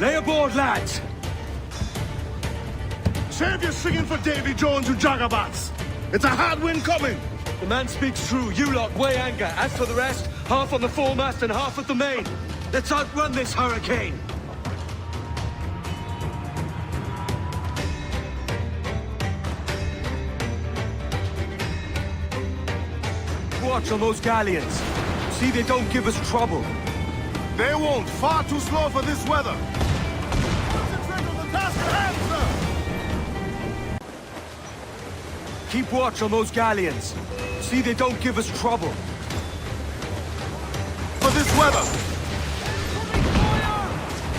Lay aboard, lads! Save your singing for Davy Jones, you jagabats! It's a hard wind coming! The man speaks true. You lot weigh anchor. As for the rest, half on the foremast and half at the main. Let's outrun this hurricane! Watch on those galleons. See they don't give us trouble. They won't. Far too slow for this weather. Concentrate on the task at hand, sir! Keep watch on those galleons. See they don't give us trouble. For this weather!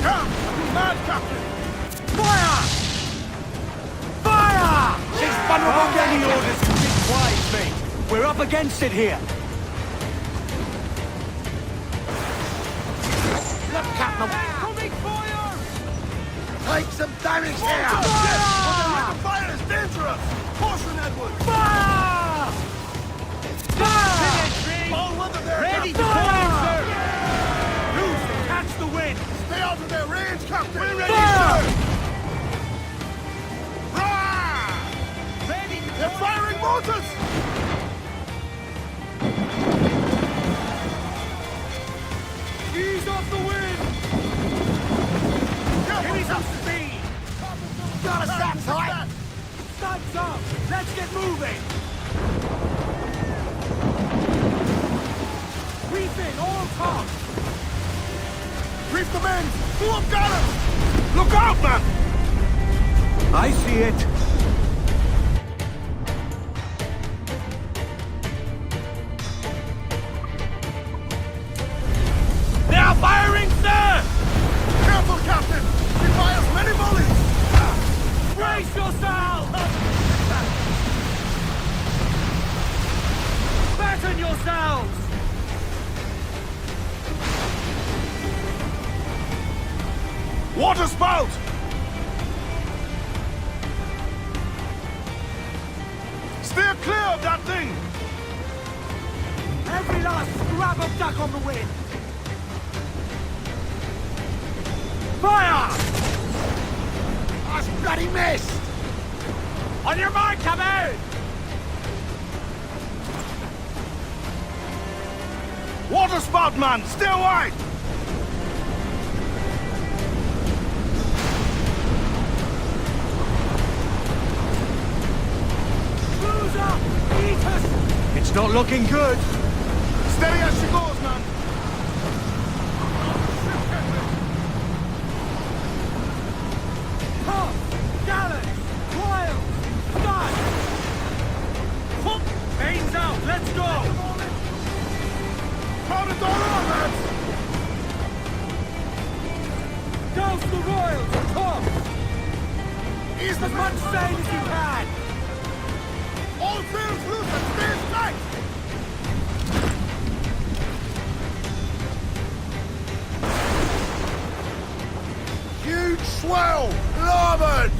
Come! You mad, Captain! Fire! Fire! It's vulnerable. Any orders to be wise, mate. We're up against it here. Look, Captain! Coming fire! Take some damage here! Fire! The fire is dangerous! Caution, Edward! Fire! Fire! All weather there, Ready to Captain! fire, sir! Loose and catch the wind! Stay out of their range, Captain! We're ready, Fire! sir! Rah! Ready to They're firing mortars! Ease off the wind! Give me some speed! Gotta stand tight! Stunts up! Let's get moving! Reef in, all top! Reef the men! Pull up gunners! Look out, man! I see it! They are firing, sir! Careful, Captain! He fires many volleys! Brace yourselves! Batten yourselves! Water spout! Steer clear of that thing! Every last scrap of duck on the wind! Fire! That's bloody missed! On your mark, come out! Water spout, man! Stay wide! Cruise up! Eat us! It's not looking good! Steady as she goes, man! Tough! Gallant! Wild! Start! Hook! Mains out! Let's go! Crowd it all on, lads! Douse the royals! Top! Ease the As much sail as you can! All sails loose and stay tight! Huge swell! Larboard!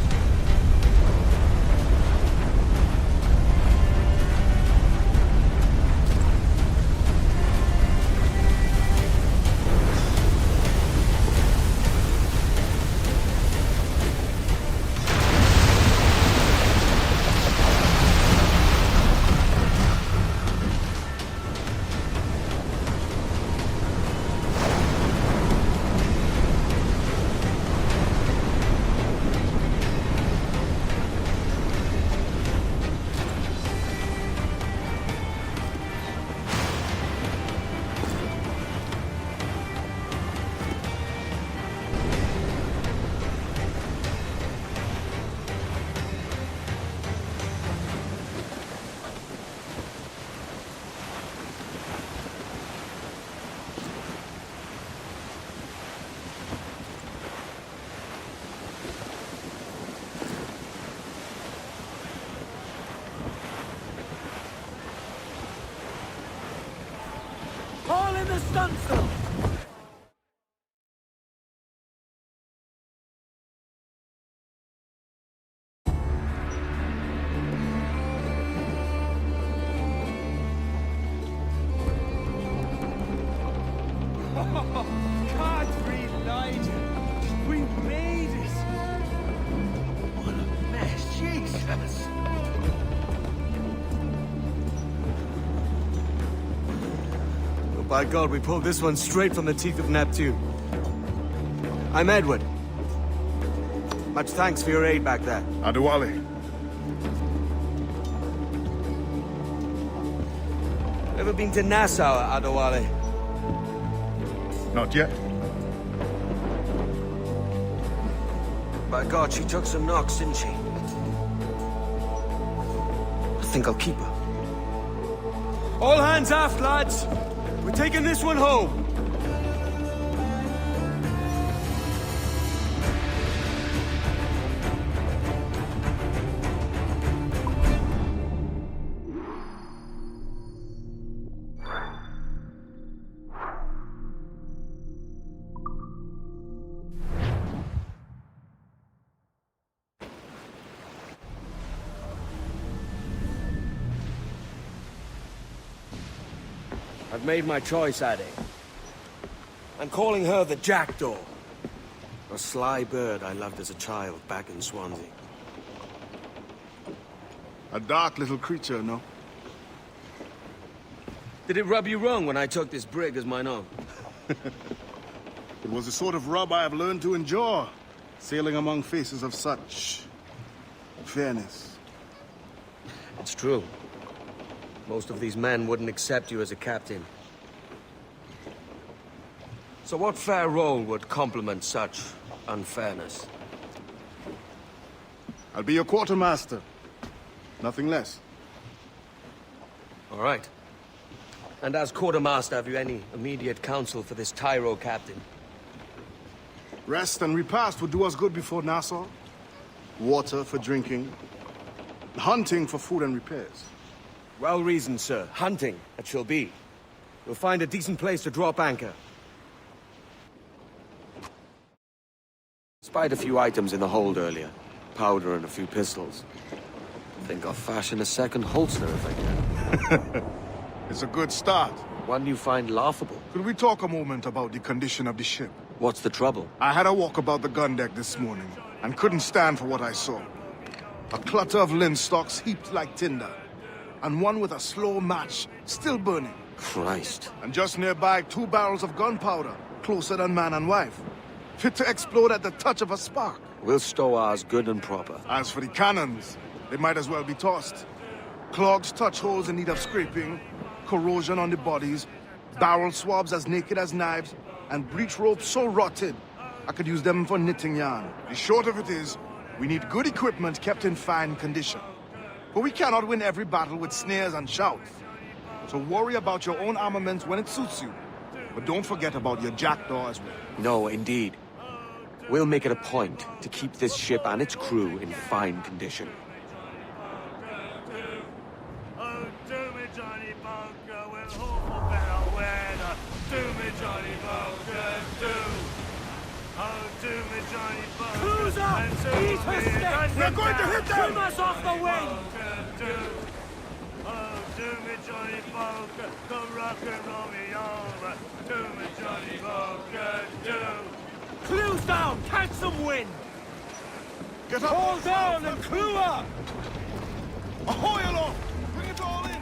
All in the stunsail! Can't breathe, Nigel. We made it! What a mess, Jesus! Oh, by God, we pulled this one straight from the teeth of Neptune. I'm Edward. Much thanks for your aid back there. Adewale. Ever been to Nassau, Adewale? Not yet. By God, she took some knocks, didn't she? I think I'll keep her. All hands aft, lads! We're taking this one home! I've made my choice, Addy. I'm calling her the Jackdaw. A sly bird I loved as a child back in Swansea. A dark little creature, no? Did it rub you wrong when I took this brig as mine own? It was the sort of rub I have learned to endure, sailing among faces of such fairness. It's true. Most of these men wouldn't accept you as a captain. So what fair role would complement such unfairness? I'll be your quartermaster. Nothing less. All right. And as quartermaster, have you any immediate counsel for this Tyro captain? Rest and repast would do us good before Nassau. Water for drinking. Hunting for food and repairs. Well reasoned, sir. Hunting, it shall be. We'll find a decent place to drop anchor. Spied a few items in the hold earlier. Powder and a few pistols. Think I'll fashion a second holster if I can. It's a good start. One you find laughable. Could we talk a moment about the condition of the ship? What's the trouble? I had a walk about the gun deck this morning, and couldn't stand for what I saw. A clutter of linstocks heaped like tinder, and one with a slow match still burning. Christ. And just nearby, 2 barrels of gunpowder, closer than man and wife. Fit to explode at the touch of a spark. We'll stow ours good and proper. As for the cannons, they might as well be tossed. Clogs, touch holes in need of scraping, corrosion on the bodies, barrel swabs as naked as knives, and breech ropes so rotted, I could use them for knitting yarn. The short of it is, we need good equipment kept in fine condition. But we cannot win every battle with snares and shouts. So worry about your own armament when it suits you. But don't forget about your jackdaw as well. No, indeed. We'll make it a point to keep this ship and its crew in fine condition. Oh, do me, Johnny Bunker, we'll hope for better weather. Do me, Johnny Bunker, do. Oh, do me, Johnny Bunker. Cruiser! Eat her stick! We're going to hit them! Trim us off the wing! Oh, do me, Johnny Bunker, come rock and roll me over. Do me, Johnny Bunker, do. Clews down! Catch some wind! Get up! Hold down and clew up! Ahoy aloft! Bring it all in!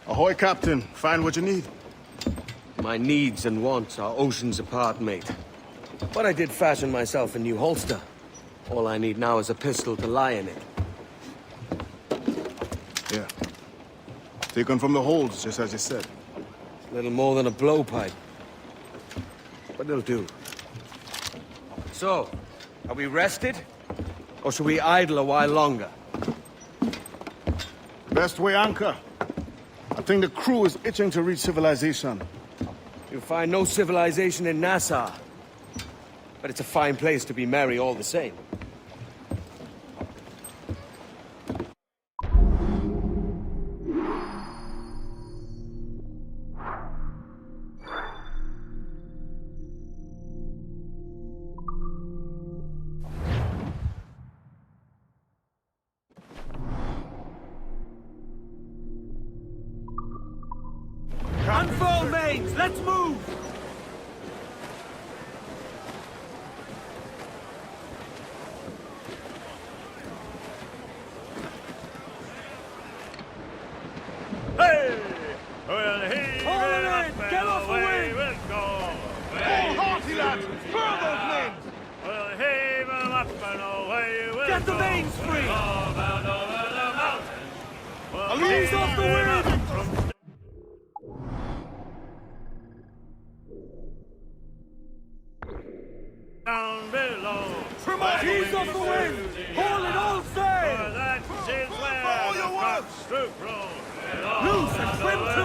Ahoy, Captain. Find what you need. My needs and wants are oceans apart, mate. But I did fashion myself a new holster. All I need now is a pistol to lie in it. Yeah. Taken from the holds, just as you said. Little more than a blowpipe. But it'll do. So, are we rested? Or should we idle a while longer? Best way anchor. I think the crew is itching to reach civilization. You'll find no civilization in Nassau. But it's a fine place to be merry all the same. Unfurl mains! Let's move! Hey! Well, heave Haul it it up in! and Get off the away wind! we'll go. All hearty, lads! Furl those mains! We'll heave 'em up and away we'll Get the go. mains free! All bound over the mountain. We'll Ease heave off the 'em up wind! from down below. Ease off the wind! Haul it all For sail! that is where all the your crops do grow. Loose and trim to!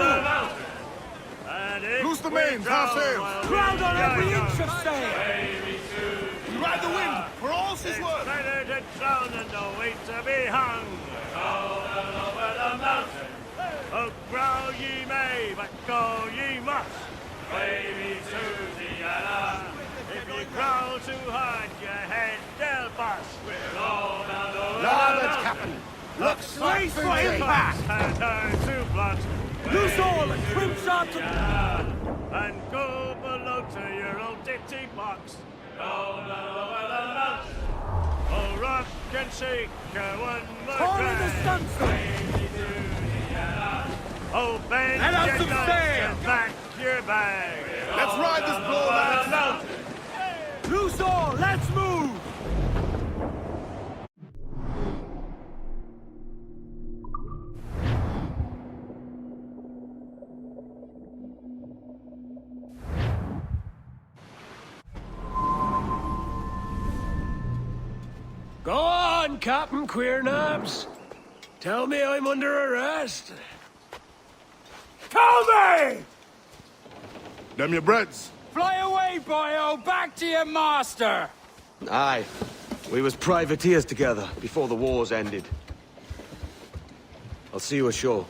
And if Loose the we mains, half drown sail. while Crowd we on are every young, inch of sail! We ride the wind, for all's his it's worth! better to drown than to wait to be hung. Down over the mountain. Oh, growl ye may, but go ye must. Way me to Diana. If you growl too hard, your head they'll bust. We're all down over Larboard, Captain! Look Brace for impact! and turn to blood. Loose all and trim sharp to... And go below to your old ditty box. Go down over the mountain. Oh, rock and shake one more Haul in the time. stunsail! Oh, bend Let out your some guns sail. and back your bag. Let's ride this blow, lads! Loose all! Let's move! Go on, Captain Queernabs. Tell me I'm under arrest. Tell me! Them your breads. Fly away, boyo! Back to your master! Aye. We was privateers together before the wars ended. I'll see you ashore.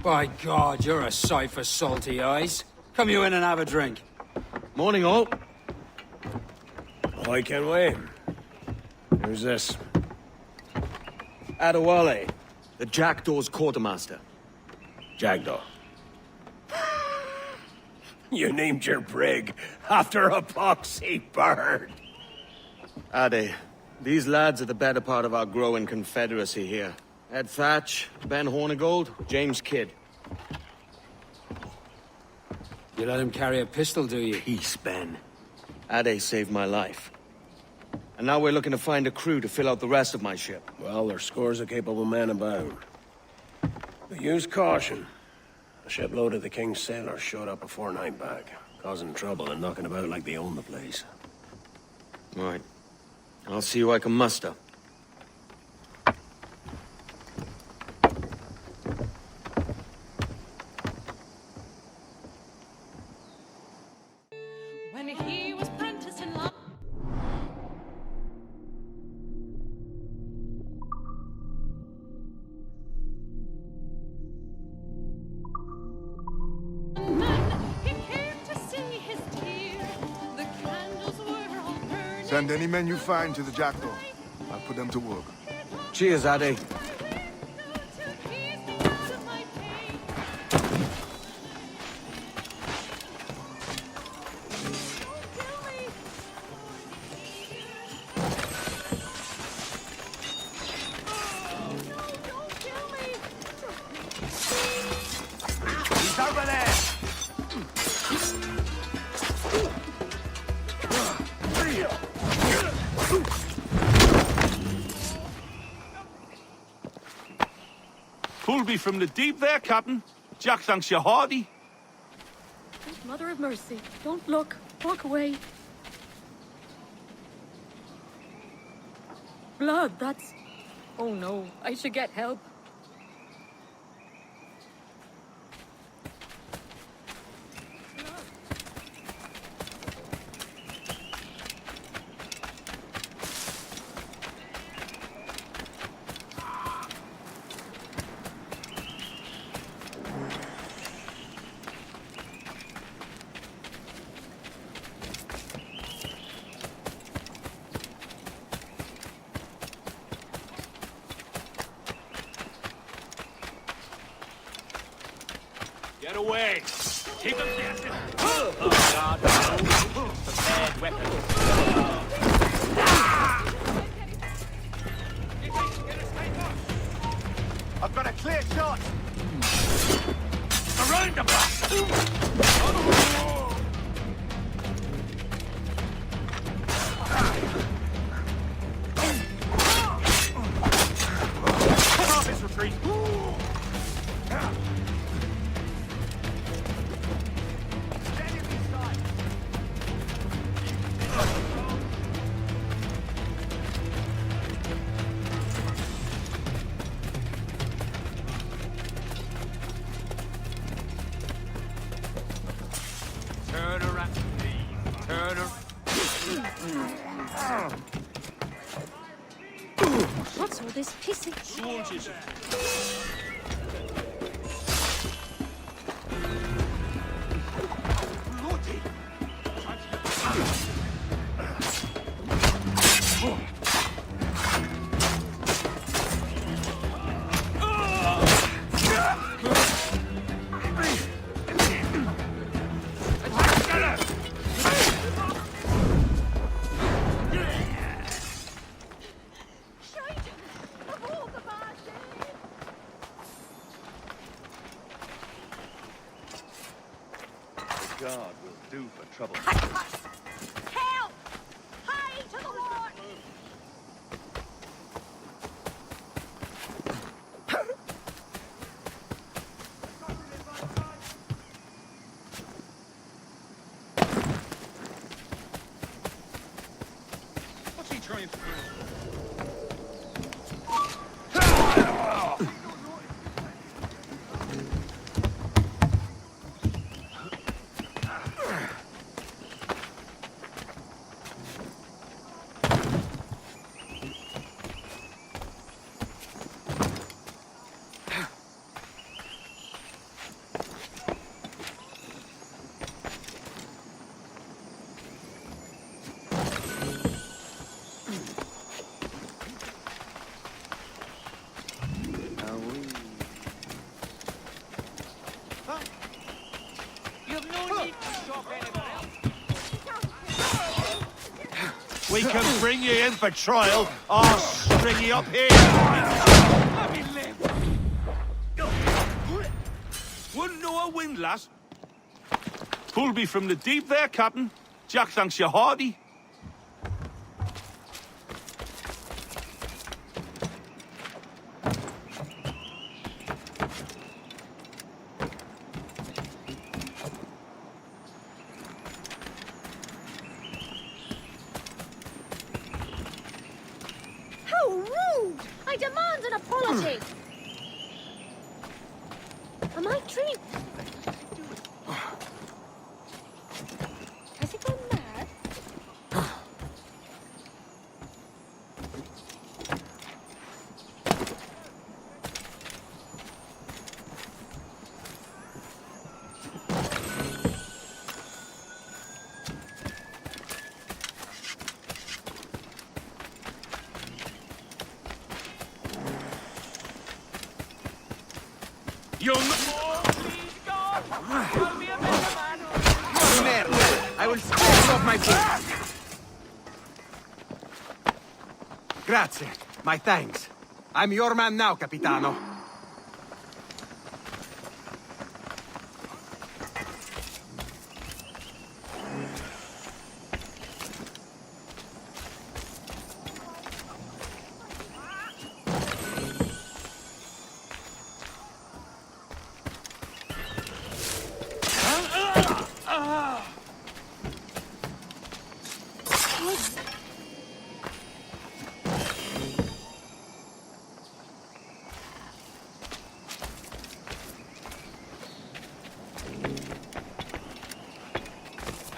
By God, you're a sight for salty eyes. Come you in and have a drink. Morning, all. I can wait. Who's this? Adewale, the Jackdaw's quartermaster. Jackdaw. You named your brig after a poxy bird. Ade, these lads are the better part of our growing confederacy here. Ed Thatch, Ben Hornigold, James Kidd. You let him carry a pistol, do you? Peace, Ben. Ade saved my life. And now we're looking to find a crew to fill out the rest of my ship. Well, there's scores of capable men about. But use caution. A shipload of the King's sailors showed up a fortnight back, causing trouble and knocking about like they own the place. Right. I'll see who I can muster. When he was apprenticed in London. He came to see his dear. The candles were all burning. Send any men you find to the Jackdaw. I'll put them to work. Cheers, Ade. He's over there! Pulled me from the deep there, Captain. Jack thanks you hearty. Mother of mercy, don't look. Walk away. Blood, that's... Oh no, I should get help. Get away! Keep them dancing! Oh, God, no. Prepared weapons. I've got a clear shot! Around the block! Cut off his retreat! Turn around, please. Turn around. What's all this pissing? Soldiers. God will do for trouble. Help! Hie to the wall! What's he trying to do? We can bring you in for trial, or string you up here. Let me live. Wouldn't know a windlass. Pullby from the deep there, Captain. Jack thanks you hearty. How rude! I demand an apology! Am I treated? Has he gone mad? Young... I will scratch off my feet. Grazie. My thanks. I'm your man now, Capitano.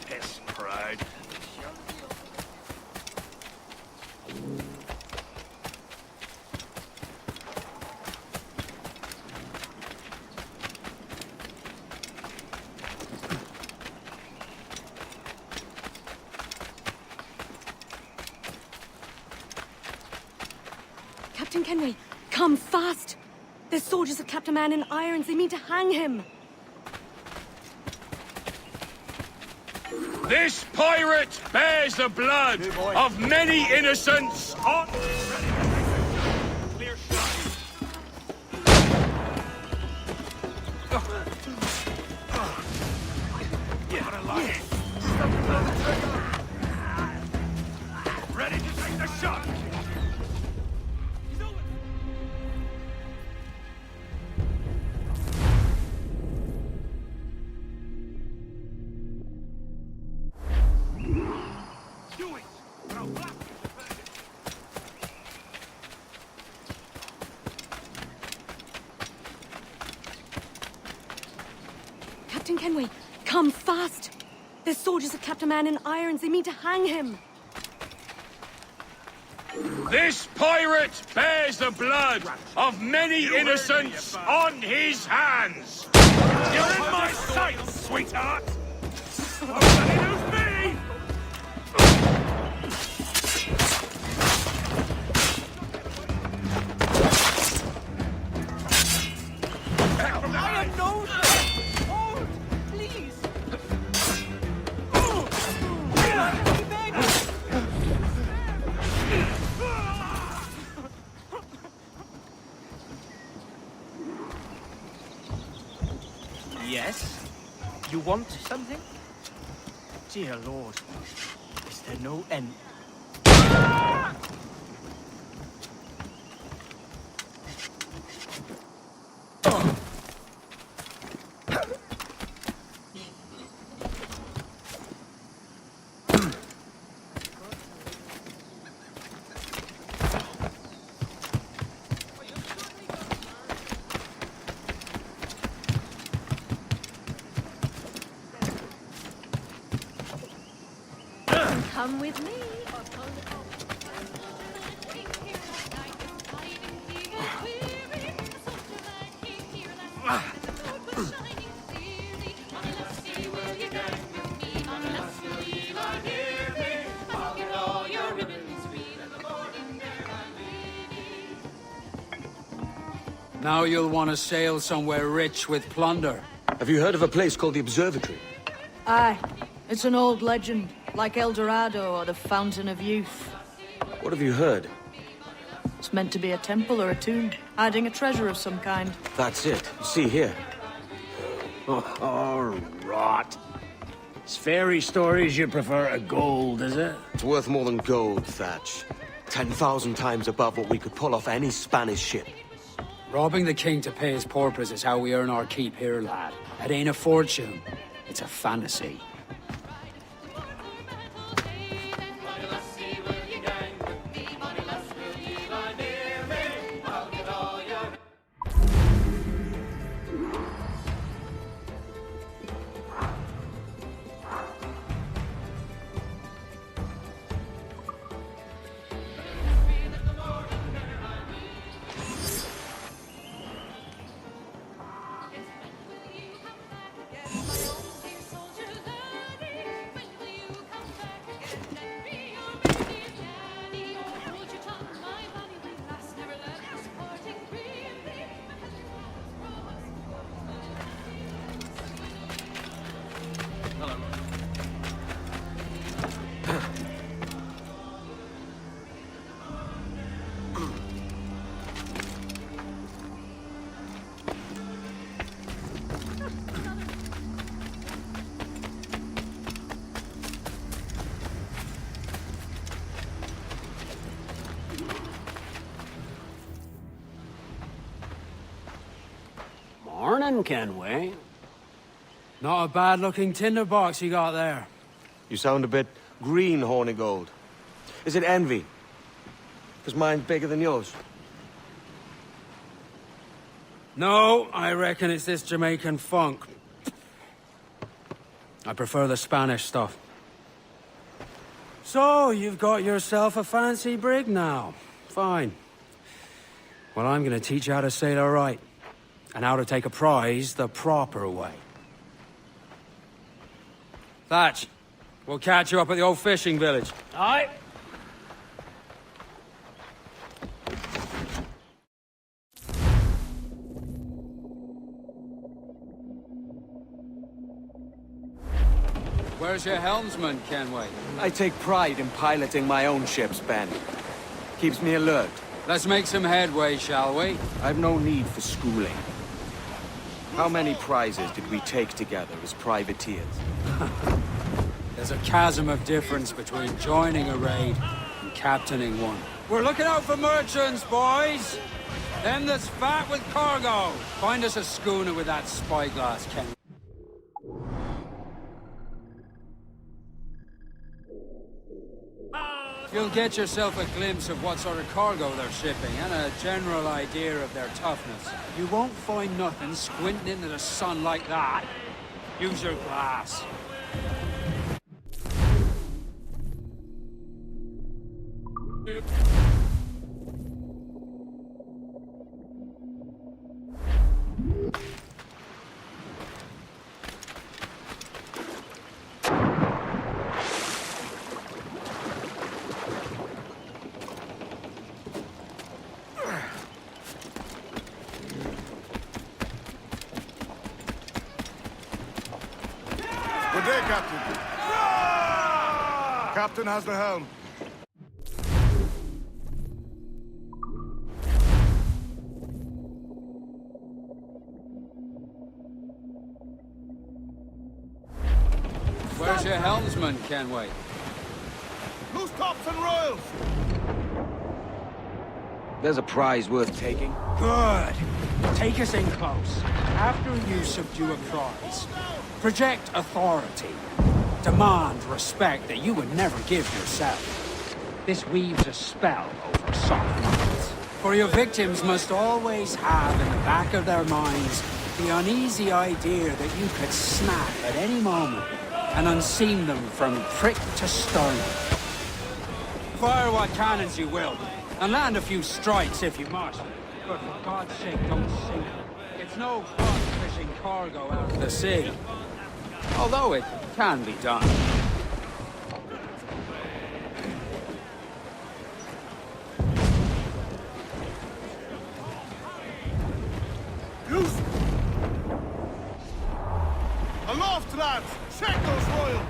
Piss pride. Captain Kenway, come fast! There's soldiers of Captain Man in irons. They mean to hang him. This pirate bears the blood of many innocents on... Clear shot. Yeah, alive. Ready to take the shot. Captain Kenway, come fast! There's soldiers of Captain Man in irons. They mean to hang him. This pirate bears the blood of many innocents on his hands. You're in my sight, sweetheart. Nobody knows me. I am no... Oh, please. Yes? You want something? Dear Lord, is there no end? Come with me. Now you'll want to sail somewhere rich with plunder. Have you heard of a place called the Observatory? Aye, it's an old legend. Like El Dorado or the Fountain of Youth. What have you heard? It's meant to be a temple or a tomb, hiding a treasure of some kind. That's it. See here. Oh, rot. It's fairy stories you prefer to gold, is it? It's worth more than gold, Thatch. 10,000 times above what we could pull off any Spanish ship. Robbing the king to pay his porpoise is how we earn our keep here, lad. It ain't a fortune. It's a fantasy. Morning, Kenway. Not a bad-looking tinderbox you got there. You sound a bit green, Hornigold. Is it envy? Because mine's bigger than yours. No, I reckon it's this Jamaican funk. I prefer the Spanish stuff. So, you've got yourself a fancy brig now. Fine. Well, I'm gonna teach you how to sail her right. And how to take a prize the proper way. Thatch, we'll catch you up at the old fishing village. Aye. Where's your helmsman, Kenway? I take pride in piloting my own ships, Ben. Keeps me alert. Let's make some headway, shall we? I've no need for schooling. How many prizes did we take together as privateers? There's a chasm of difference between joining a raid and captaining one. We're looking out for merchants, boys! Them that's fat with cargo. Find us a schooner with that spyglass, Ken. You'll get yourself a glimpse of what sort of cargo they're shipping and a general idea of their toughness. You won't find nothing squinting into the sun like that. Use your glass. Good day, Captain. Captain has the helm. Where's your helmsman, Kenway? Loose tops and royals! There's a prize worth taking. Good. Take us in close. After you subdue a prize, project authority. Demand respect that you would never give yourself. This weaves a spell over soft minds. For your victims must always have in the back of their minds the uneasy idea that you could snap at any moment and unseam them from prick to stern. Fire what cannons you will, and land a few strikes if you must. But for God's sake, don't sink them. It's no fun fishing cargo out of the sea. Although it can be done. Loose! Aloft, lads! Check those royals!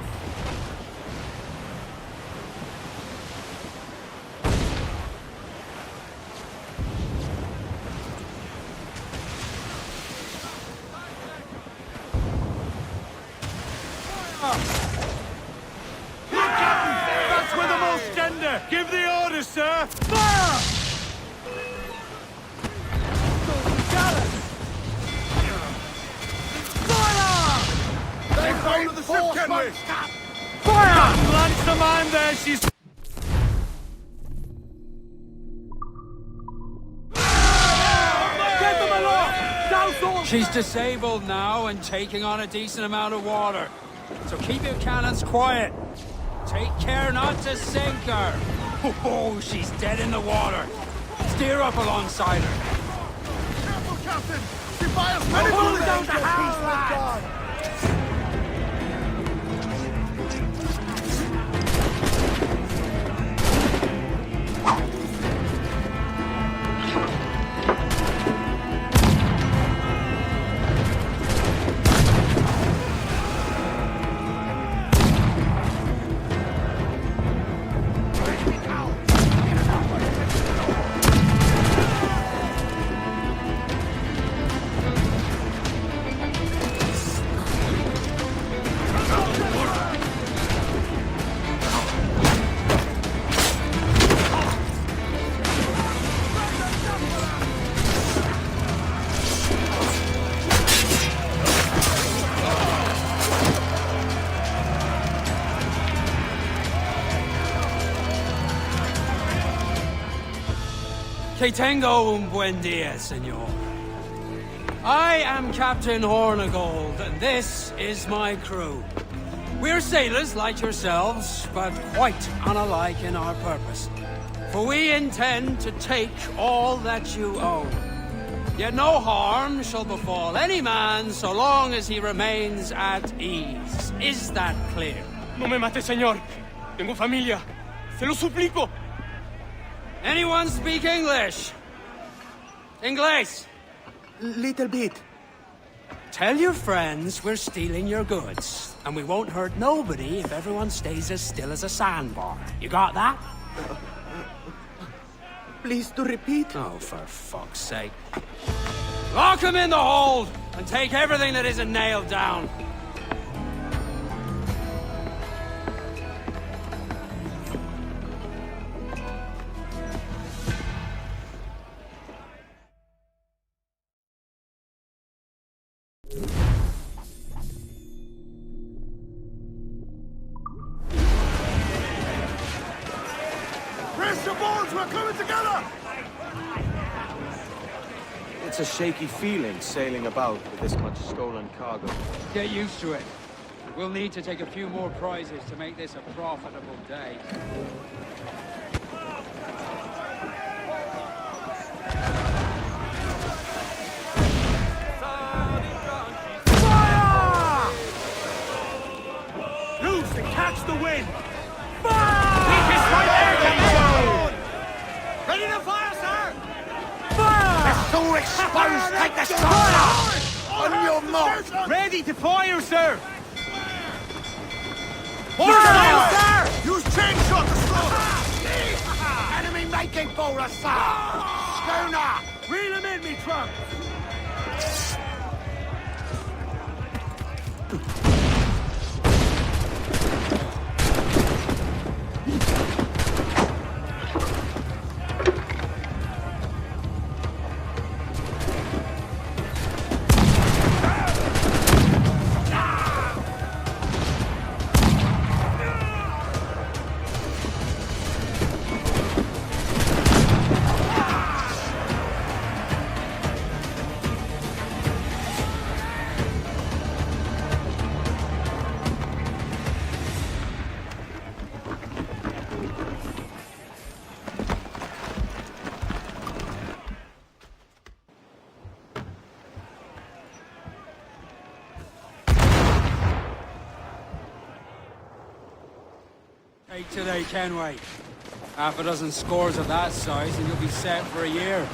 That's with the most gender! Give the order, sir! Fire! They fight the ship, Kenway! Fire! Lunch the man there, she's... Get them along! Douse all... She's disabled now and taking on a decent amount of water. So keep your cannons quiet. Take care not to sink her. Oh, she's dead in the water. Steer up alongside her. Careful, Captain! She fires many bullets! down the house, lad! Que tengo un buen dia, senor. I am Captain Hornigold, and this is my crew. We're sailors like yourselves, but quite unalike in our purpose. For we intend to take all that you own. Yet no harm shall befall any man so long as he remains at ease. Is that clear? No me mate, señor. Tengo familia. Se lo suplico. Anyone speak English? Inglés? Little bit. Tell your friends we're stealing your goods, and we won't hurt nobody if everyone stays as still as a sandbar. You got that? Please to repeat. Oh, for fuck's sake. Lock him in the hold, and take everything that isn't nailed down. Brace your bones! We're coming together! It's a shaky feeling sailing about with this much stolen cargo. Get used to it. We'll need to take a few more prizes to make this a profitable day. Loose and catch the wind! Ready to fire, sir! So exposed, take the shot! On your mark! Ready to fire, sir! Fire, sir! Use chain shot to slow! Enemy making for us, sir! Schooner! Reel him in, me trunk! Take today, Kenway. Half a dozen scores of that size and you'll be set for a year.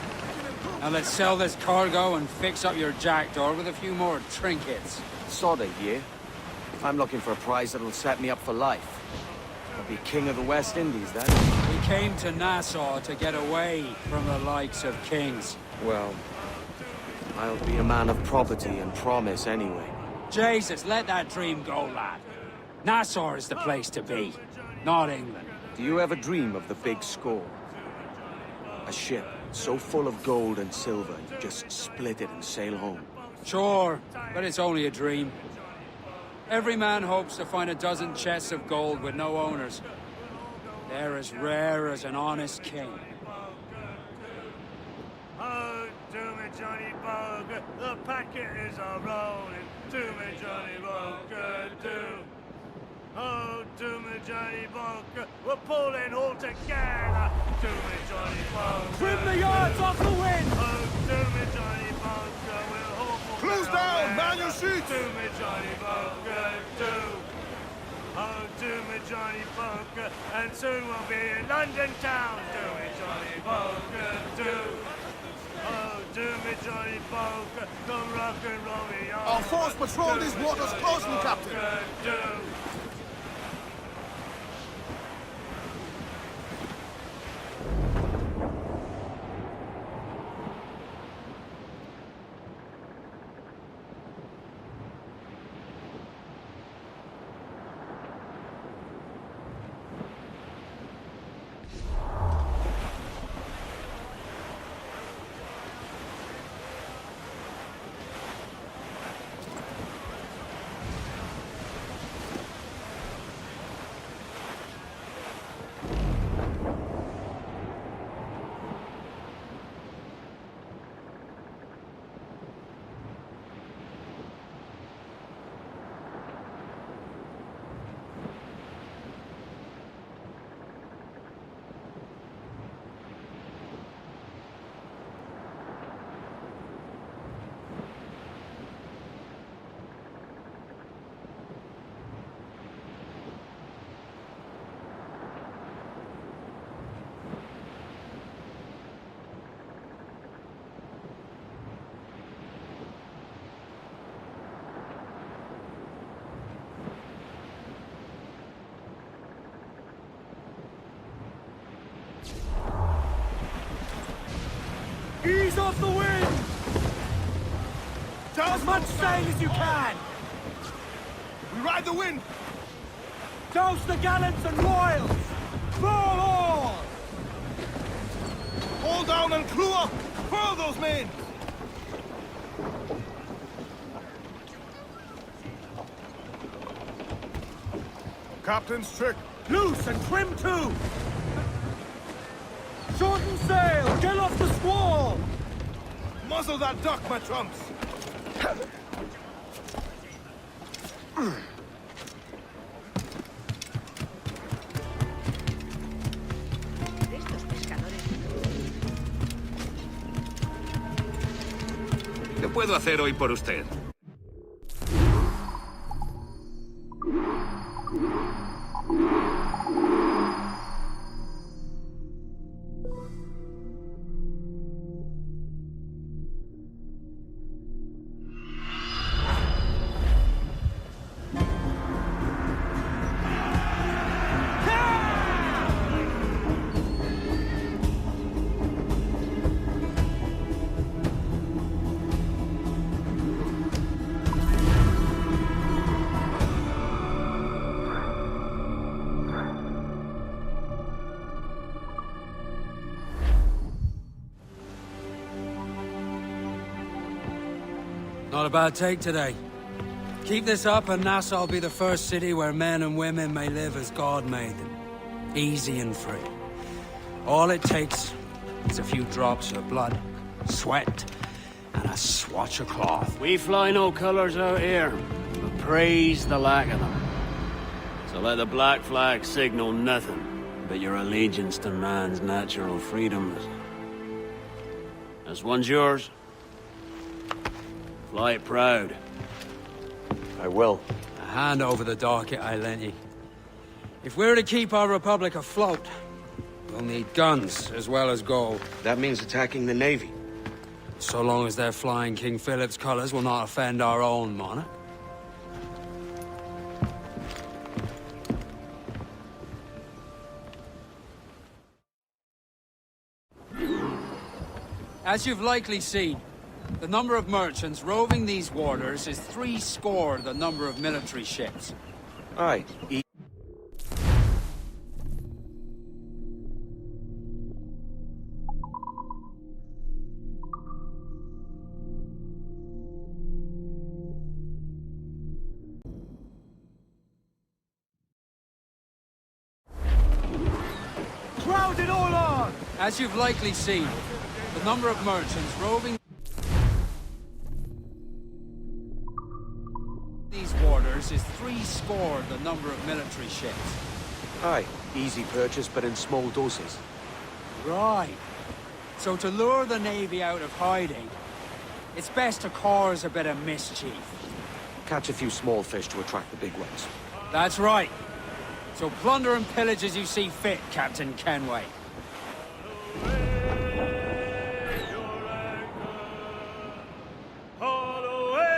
Now let's sell this cargo and fix up your jackdaw with a few more trinkets. Sod a year. I'm looking for a prize that'll set me up for life. I'll be king of the West Indies, then. We came to Nassau to get away from the likes of kings. Well, I'll be a man of property and promise anyway. Jesus, let that dream go, lad. Nassau is the place to be, not England. Do you ever dream of the big score? A ship so full of gold and silver, you just split it and sail home. Sure, but it's only a dream. Every man hopes to find a dozen chests of gold with no owners. They're as rare as an honest king. Oh, do me Johnny Boger, the packet is a-rolling. Do me Johnny Boger, do. Oh, do me Johnny Boger, we're pulling all together. Do me Johnny Boger. Trim the yards off the wind! Oh, do me Johnny Boger, we'll hopeful. Close down, man your sheets! Do me Johnny Boger, do. Oh, do me Johnny Boger, and soon we'll be in London town. Do me Johnny Boger, do. Oh, do me Johnny Boger, come rock and roll me on. Our force patrol these waters closely, Captain. Do. Ease off the wind! As much sail as you can! We ride the wind! Douse the gallants and royals! Full all! Hold down and clew up! Furl those men! Captain's trick! Loose and trim too! Shorten sail! Get off the squall! Muzzle that duck, my trumps! ¿Qué puedo hacer hoy por usted? Not a bad take today. Keep this up and Nassau will be the first city where men and women may live as God made them. Easy and free. All it takes is a few drops of blood, sweat, and a swatch of cloth. We fly no colours out here, but praise the lack of them. So let the black flag signal nothing but your allegiance to man's natural freedoms. This one's yours. Fly it proud. I will. A hand over the docket I lent you. If we're to keep our republic afloat, we'll need guns as well as gold. That means attacking the Navy. So long as they're flying King Philip's colours will not offend our own monarch. As you've likely seen, the number of merchants roving these waters is 70 the number of military ships. Aye. Crowd it all on! As you've likely seen, the number of merchants roving these waters is 70 the number of military ships. Aye. Easy purchase, but in small doses. Right. So to lure the Navy out of hiding, it's best to cause a bit of mischief. Catch a few small fish to attract the big ones. That's right. So plunder and pillage as you see fit, Captain Kenway. Haul away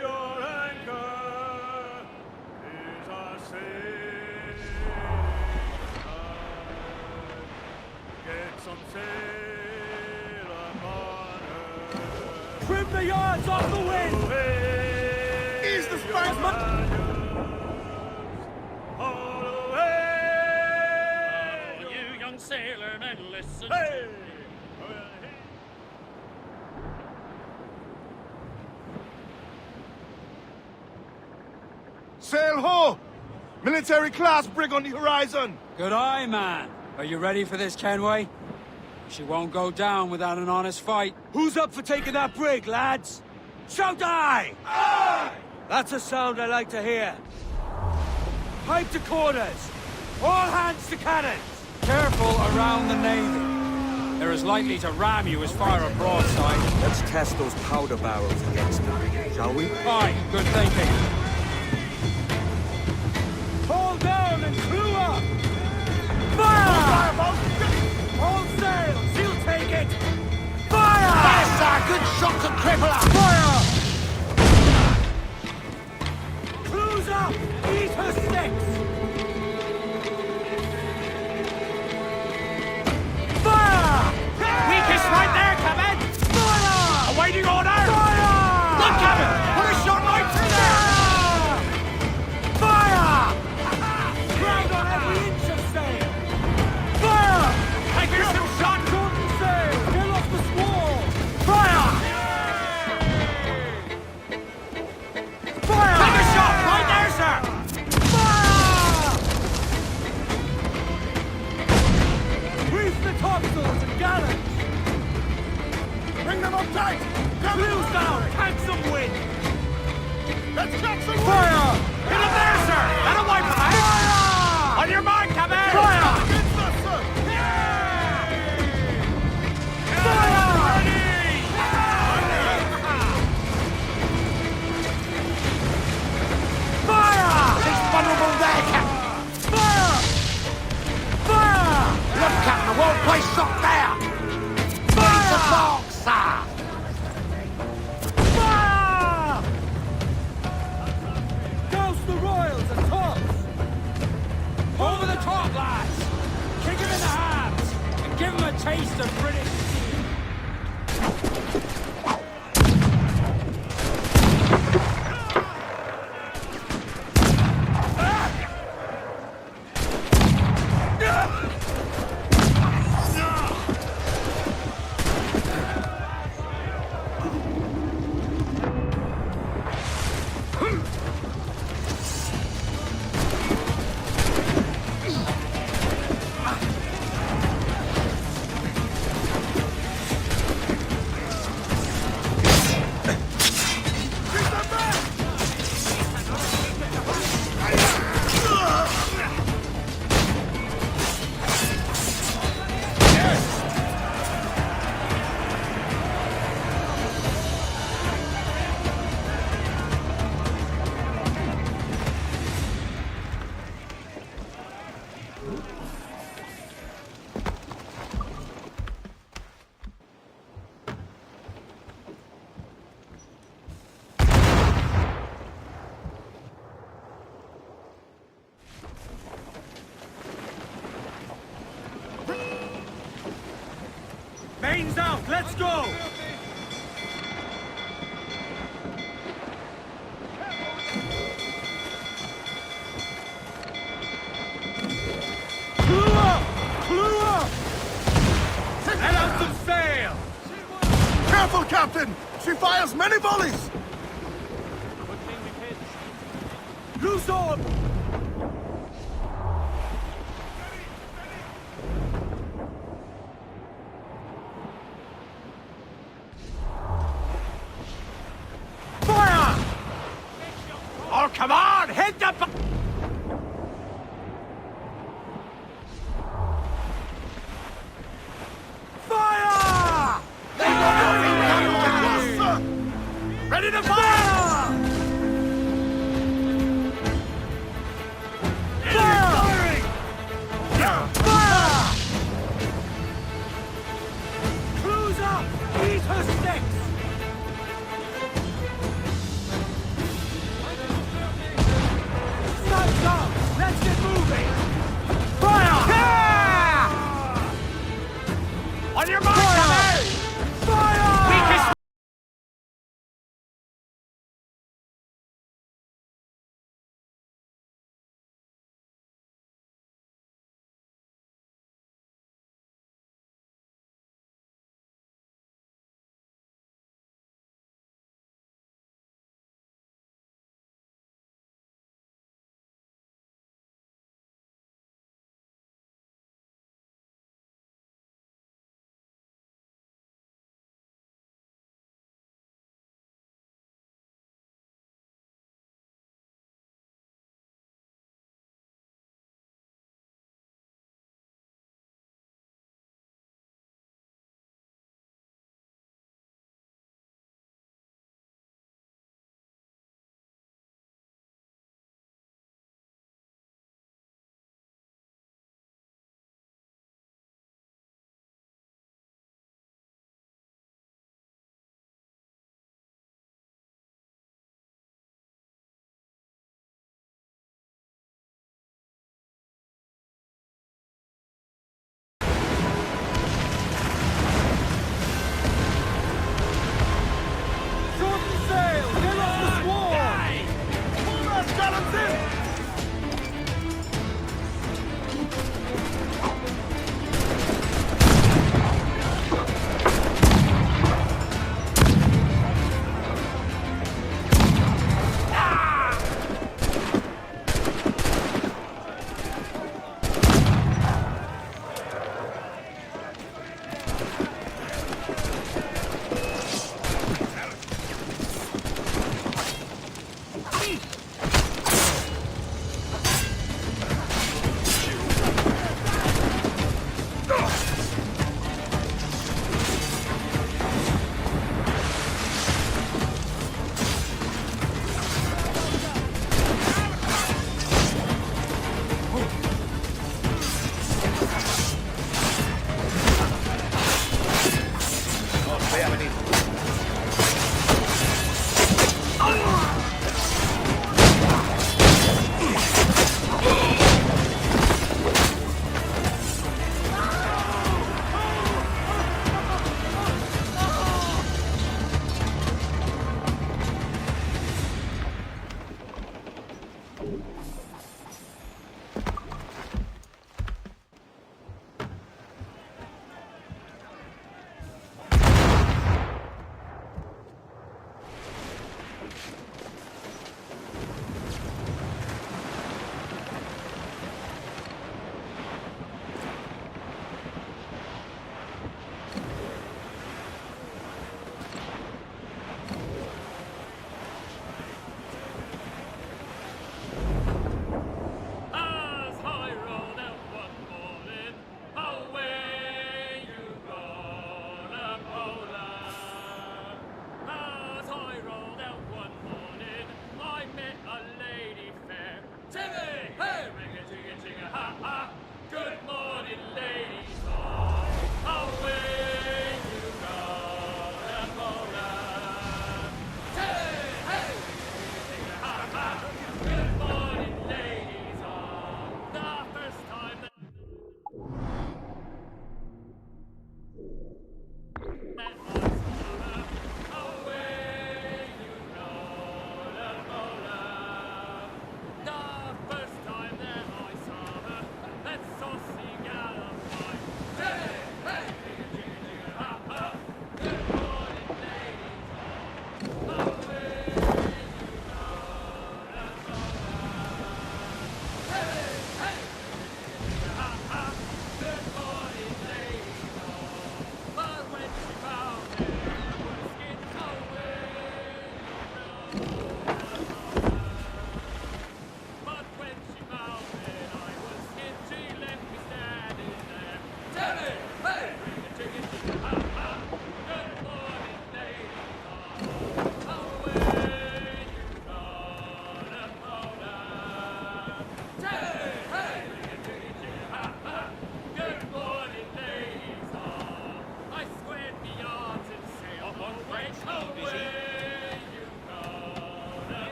your anchor. Is our sail. Get some sail upon her. Trim the yards off the wind! Ease the spikes! Sailor men, listen. Hey! Sail ho! Military class brig on the horizon! Good eye, man. Are you ready for this, Kenway? She won't go down without an honest fight. Who's up for taking that brig, lads? Shout aye! Aye! That's a sound I like to hear. Pipe to quarters! All hands to cannons! Careful around the Navy. They're as likely to ram you as fire a broadside. Let's test those powder barrels against them, shall we? Aye, good thinking. Hold down and crew up! Fire! All sail! She'll take it! Fire! That's a good shot to cripple her! Fire! Crews up! Eat her sticks! Weakest right there, Captain! Fire! Awaiting order! Fire! Good, Captain! Put a shot right through there! Fire! Ground on every inch of sail! Fire! Take her some shot! Shorten sail! Get off the squall! Fire! Fire! Take a shot right there, sir! Fire! Reef the topsails and gallants! Bring them up tight! Clews down! Catch some wind! Let's catch some Fire! Get up there, sir! That'll wipe them out! Fire! On your mark, Captain! Fire! Against us, sir! Fire! Fire! She's vulnerable there, Captain! Fire! Fire! Look, Captain, a well-placed shot there! Raise the mark, sir! Fire! Douse the royals and tops! Over the top, lads! Kick him in the hands and give him a taste of British steel! Mains out! Let's go! shooting! She fires many volleys! Loose all! Fire! Oh, come on! Hit the... Fire! Ready to fire! Firing! Fire! Crews up! Eat her sticks! Stop, stop! Let's get moving! Fire! Yeah! On your mark!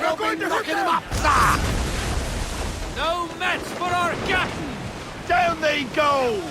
We're going to knocking him up, sir! No match for our captain! Down they go!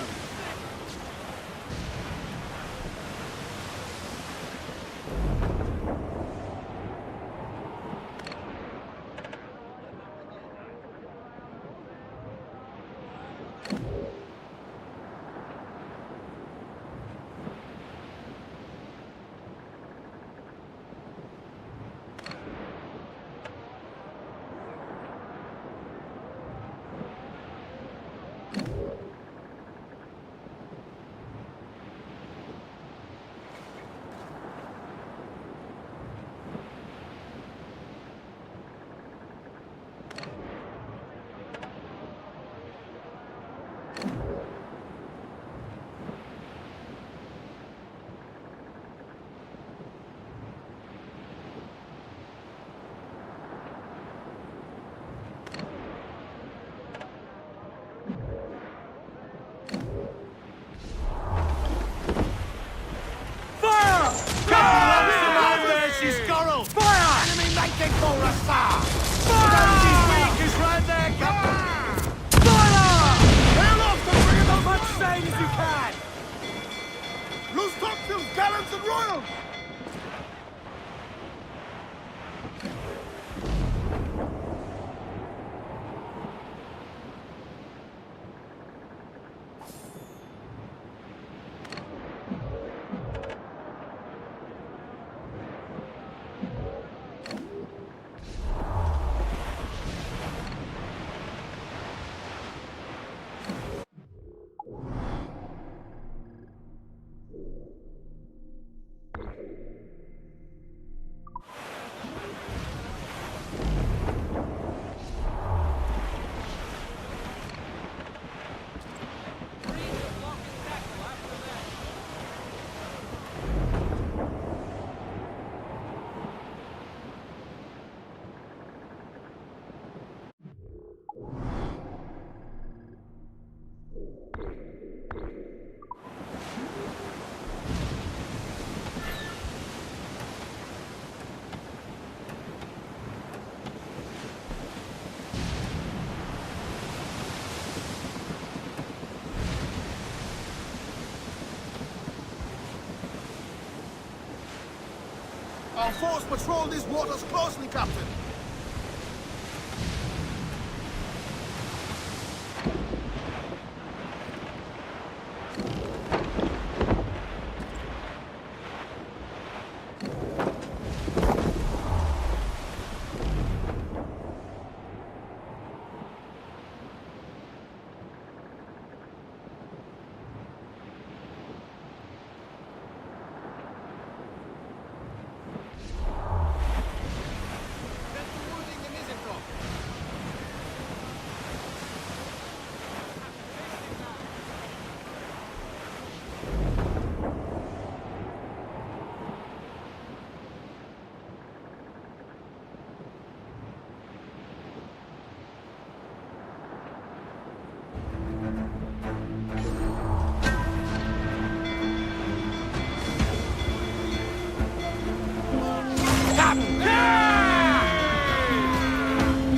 Our force patrol these waters closely, Captain.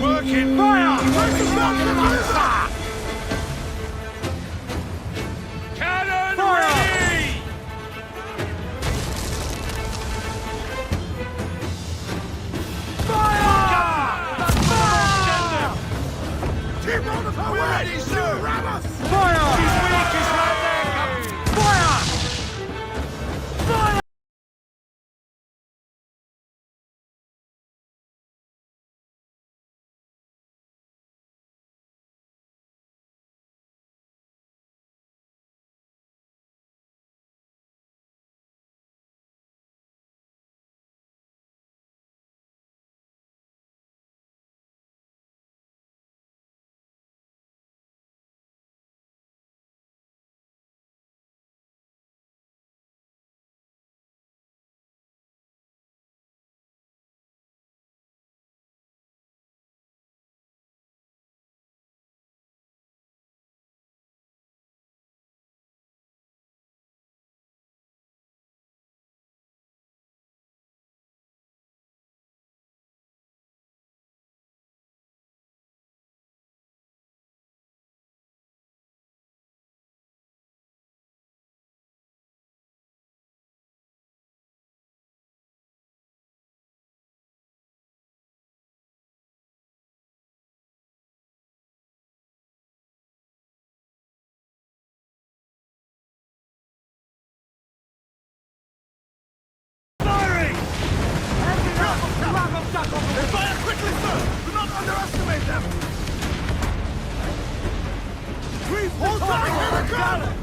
Working fire! Cannon ready! Fire! stuck on the... Fire quickly, sir! Do not underestimate them! Hold tight! Here they come!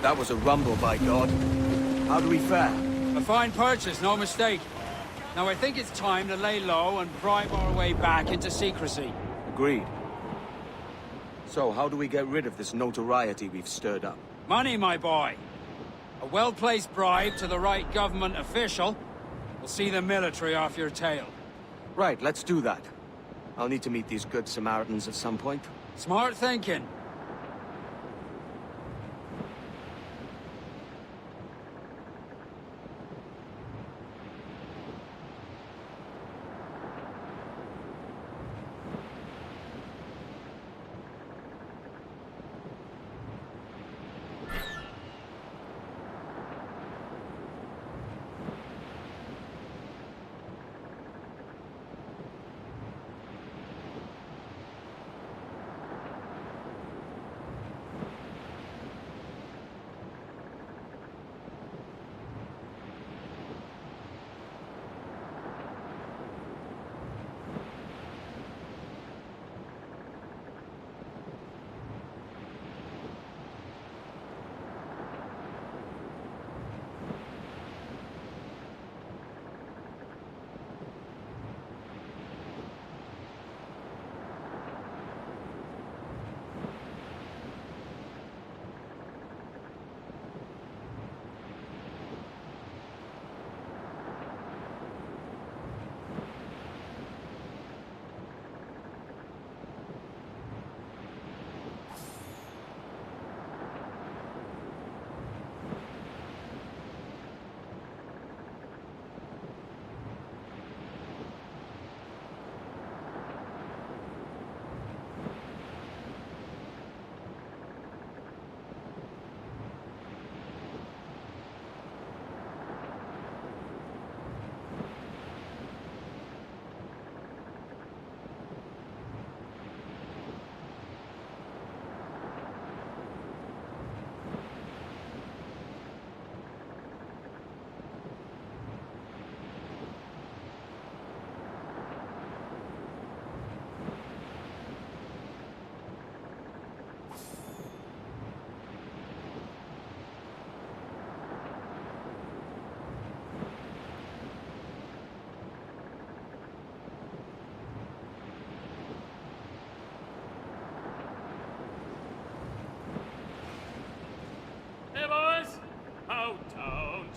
That was a rumble, by God. How do we fare? A fine purchase, no mistake. Now I think it's time to lay low and bribe our way back into secrecy. Agreed. So, how do we get rid of this notoriety we've stirred up? Money, my boy. A well-placed bribe to the right government official will see the military off your tail. Right, let's do that. I'll need to meet these good Samaritans at some point. Smart thinking.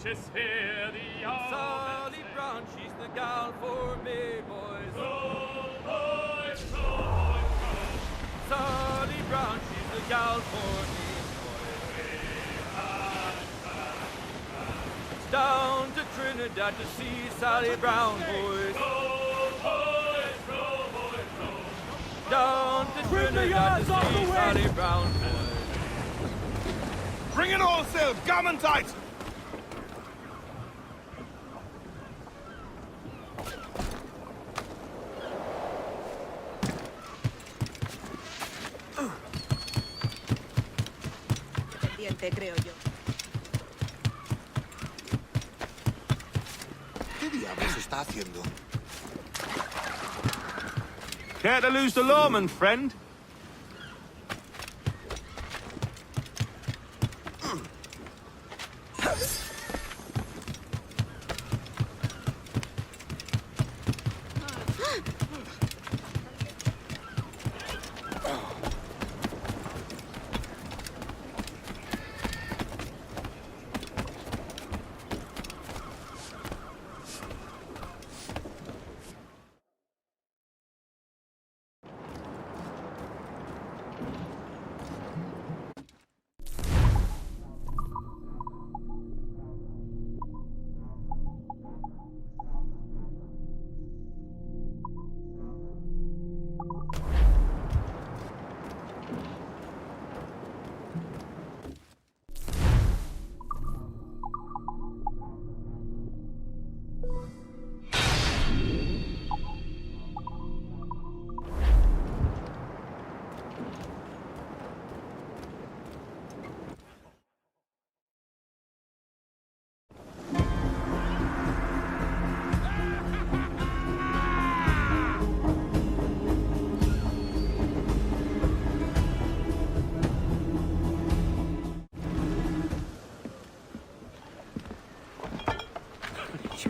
Just hear the old Sally Brown, she's the gal for me, boys. Roll, boys, roll, boys, roll. Sally Brown, she's the gal for me, boys. Down to Trinidad to see Sally Brown, boys. Roll, boys, roll, boys, roll. Down to Trinidad to see Sally Brown, boys. Bring it all sail, gammon tight! gente, creo yo. ¿Qué diablos está haciendo? Care to lose the lawman, friend?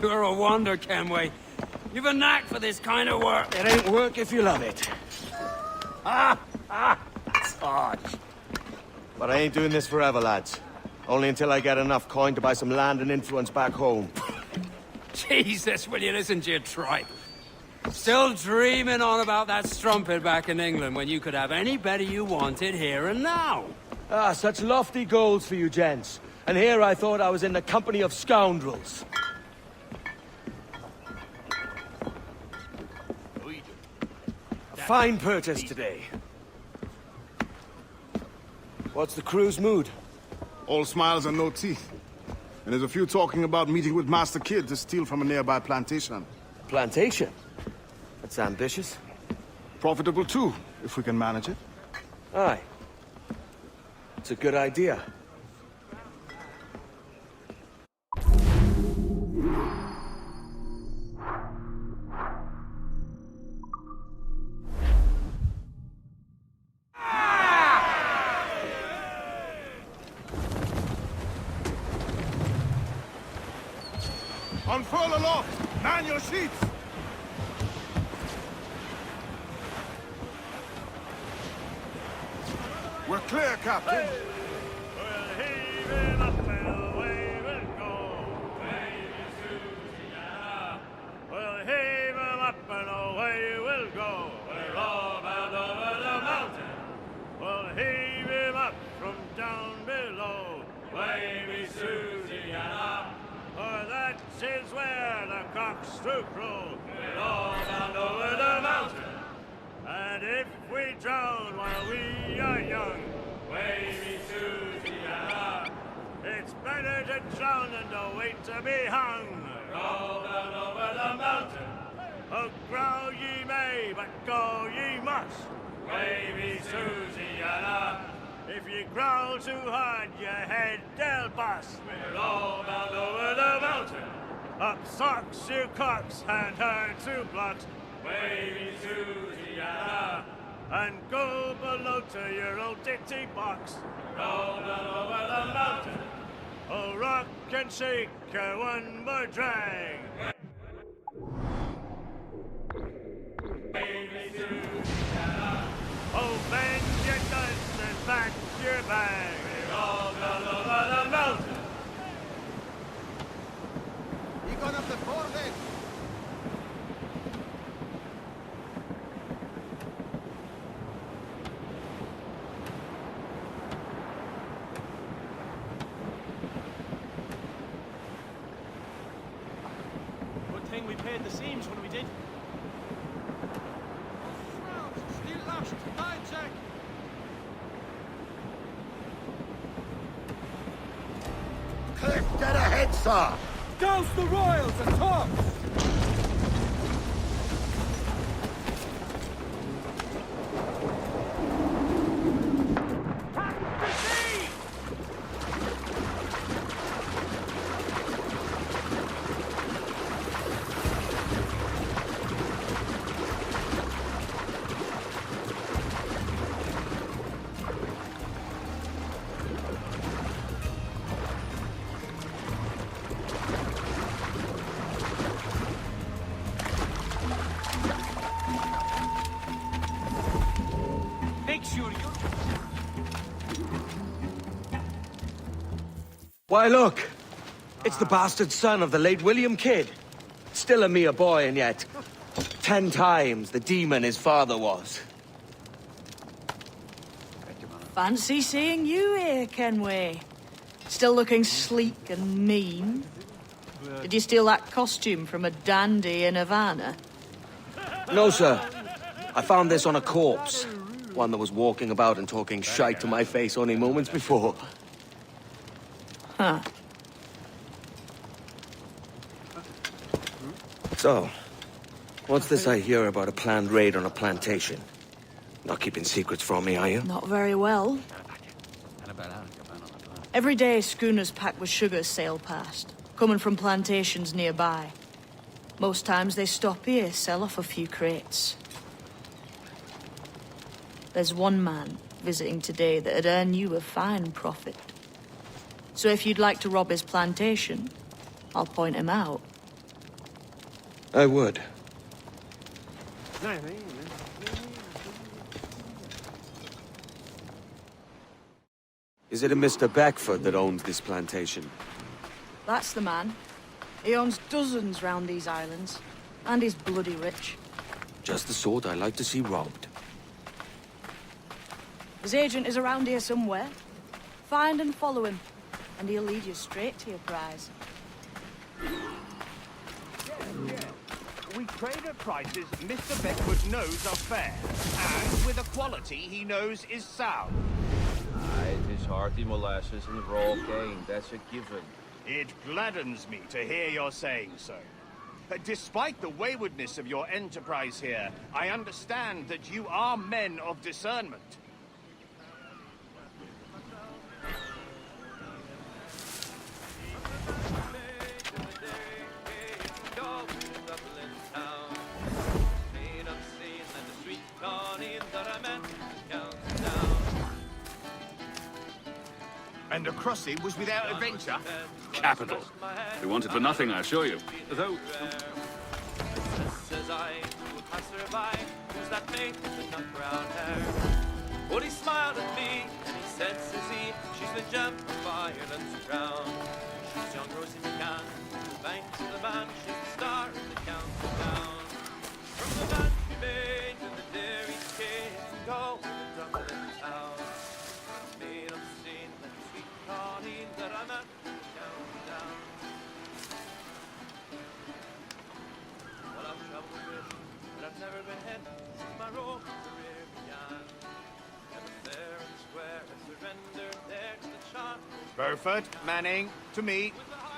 You're a wonder, Kenway. You've a knack for this kind of work. It ain't work if you love it. Sarge. But I ain't doing this forever, lads. Only until I get enough coin to buy some land and influence back home. Jesus, will you listen to your tripe? Still dreaming on about that strumpet back in England when you could have any better you wanted here and now. Ah, such lofty goals for you gents. And here I thought I was in the company of scoundrels. Fine purchase today. What's the crew's mood? All smiles and no teeth. And there's a few talking about meeting with Master Kid to steal from a nearby plantation. Plantation? That's ambitious. Profitable too, if we can manage it. Aye. It's a good idea. Unfurl aloft! Man your sheets! We're clear, Captain. We'll heave him up and away we'll go. We'll heave him up and away we'll go. We're all bound over the mountain. We'll heave him up from down below. Wavy Susiana. For that is where the cocks do crow. We're all bound over the mountain. And if we drown while we are young, wavy Susiana, it's better to drown than to wait to be hung. We're all bound over the mountain. Oh, growl ye may, but go ye must. Wavy Susiana. If you growl too hard, your head they'll bust. We're all bound over the mountain. Up socks, you cocks, and her to blocks. Wavy Susiana. And go below to your old ditty box. We're all bound over the mountain. Oh, rock and shake her one more drag. Wavy Susiana. Oh, bend your guns and back your bag. We're all down over the mountain. You gone up the fort then? Good thing we paid the seams when we did. Still lashed, nine check. Cliff, dead ahead, sir! Douse the royals and tops! Why, look! It's the bastard son of the late William Kidd. Still a mere boy, and yet 10 times the demon his father was. Fancy seeing you here, Kenway. Still looking sleek and mean. Did you steal that costume from a dandy in Havana? No, sir. I found this on a corpse. One that was walking about and talking shite to my face only moments before. Huh. So, what's this I hear about a planned raid on a plantation? Not keeping secrets from me, are you? Not very well. Every day, schooners packed with sugar sail past, coming from plantations nearby. Most times they stop here, sell off a few crates. There's one man visiting today that'd earn you a fine profit. So if you'd like to rob his plantation, I'll point him out. I would. Is it a Mr. Beckford that owns this plantation? That's the man. He owns dozens round these islands. And he's bloody rich. Just the sort I like to see robbed. His agent is around here somewhere. Find and follow him, and he'll lead you straight to your prize. We trade at prices Mr. Beckford knows are fair, and with a quality he knows is sound. It is hearty molasses and raw cane, that's a given. It gladdens me to hear you're saying so. Despite the waywardness of your enterprise here, I understand that you are men of discernment. And the crossing was without adventure? Capital. We want it for nothing, I assure you. Though... Says I to a passerby, who's that mate with the nut brown hair? But he smiled at me, and he said, says he, she's been jumped by Ireland's crown. She's young Rosie McCann, the banks of the man, she's the star of the county town. From the Bantry Bay to the dairy cave, go with the Dublin town. Made up scene that sweet Connie that I met county down. Well, I've traveled a bit, but I've never been hit since my road career began. Never fair and square, I surrendered there to the chant. Burford, Manning, to me.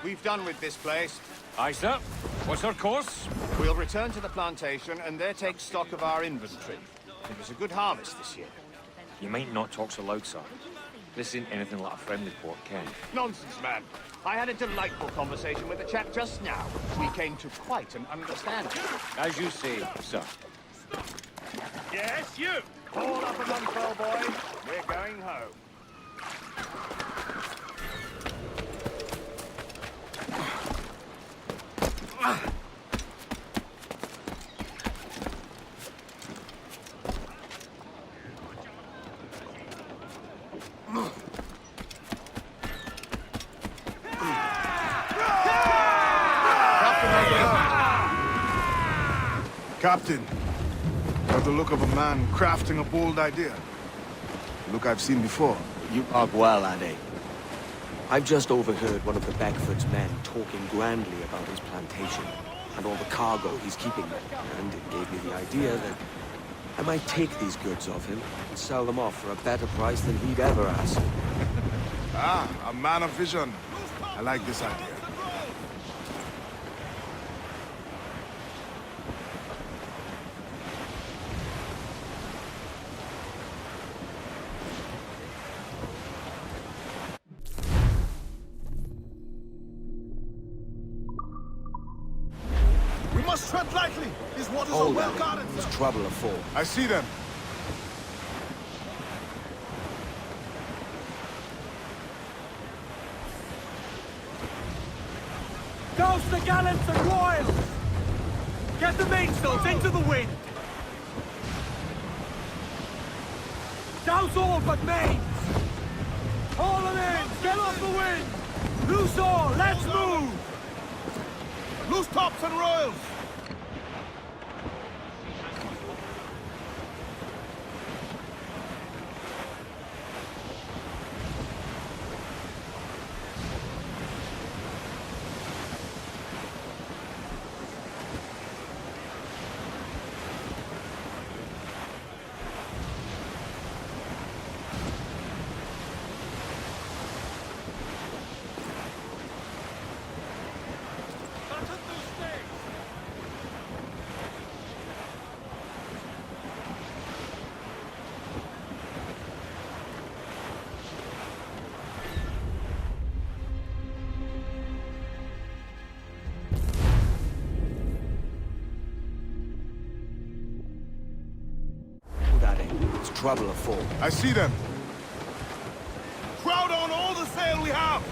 We've done with this place. Aye, sir. What's our course? We'll return to the plantation and there take stock of our inventory. It was a good harvest this year. You might not talk so loud, sir. This isn't anything like a friendly port, Ken. Nonsense, man. I had a delightful conversation with the chap just now. We came to quite an understanding. As you say, sir. Yes, you! All up among 12 boys. We're going home. Captain, you have the look of a man crafting a bold idea. A look I've seen before. You talk well, Andy. I've just overheard one of the Beckford's men talking grandly about his plantation and all the cargo he's keeping there, and it gave me the idea that I might take these goods off him and sell them off for a better price than he'd ever ask. Ah, a man of vision. I like this idea. We must tread lightly. These waters are well guarded. There's trouble afoot. I see them. Douse the gallants and royals! Get the mainsails into the wind! Douse all but mains! Haul them in! Get off the wind! Loose all, let's move! Loose tops and royals! It's trouble afoot. I see them. Crowd on all the sail we have!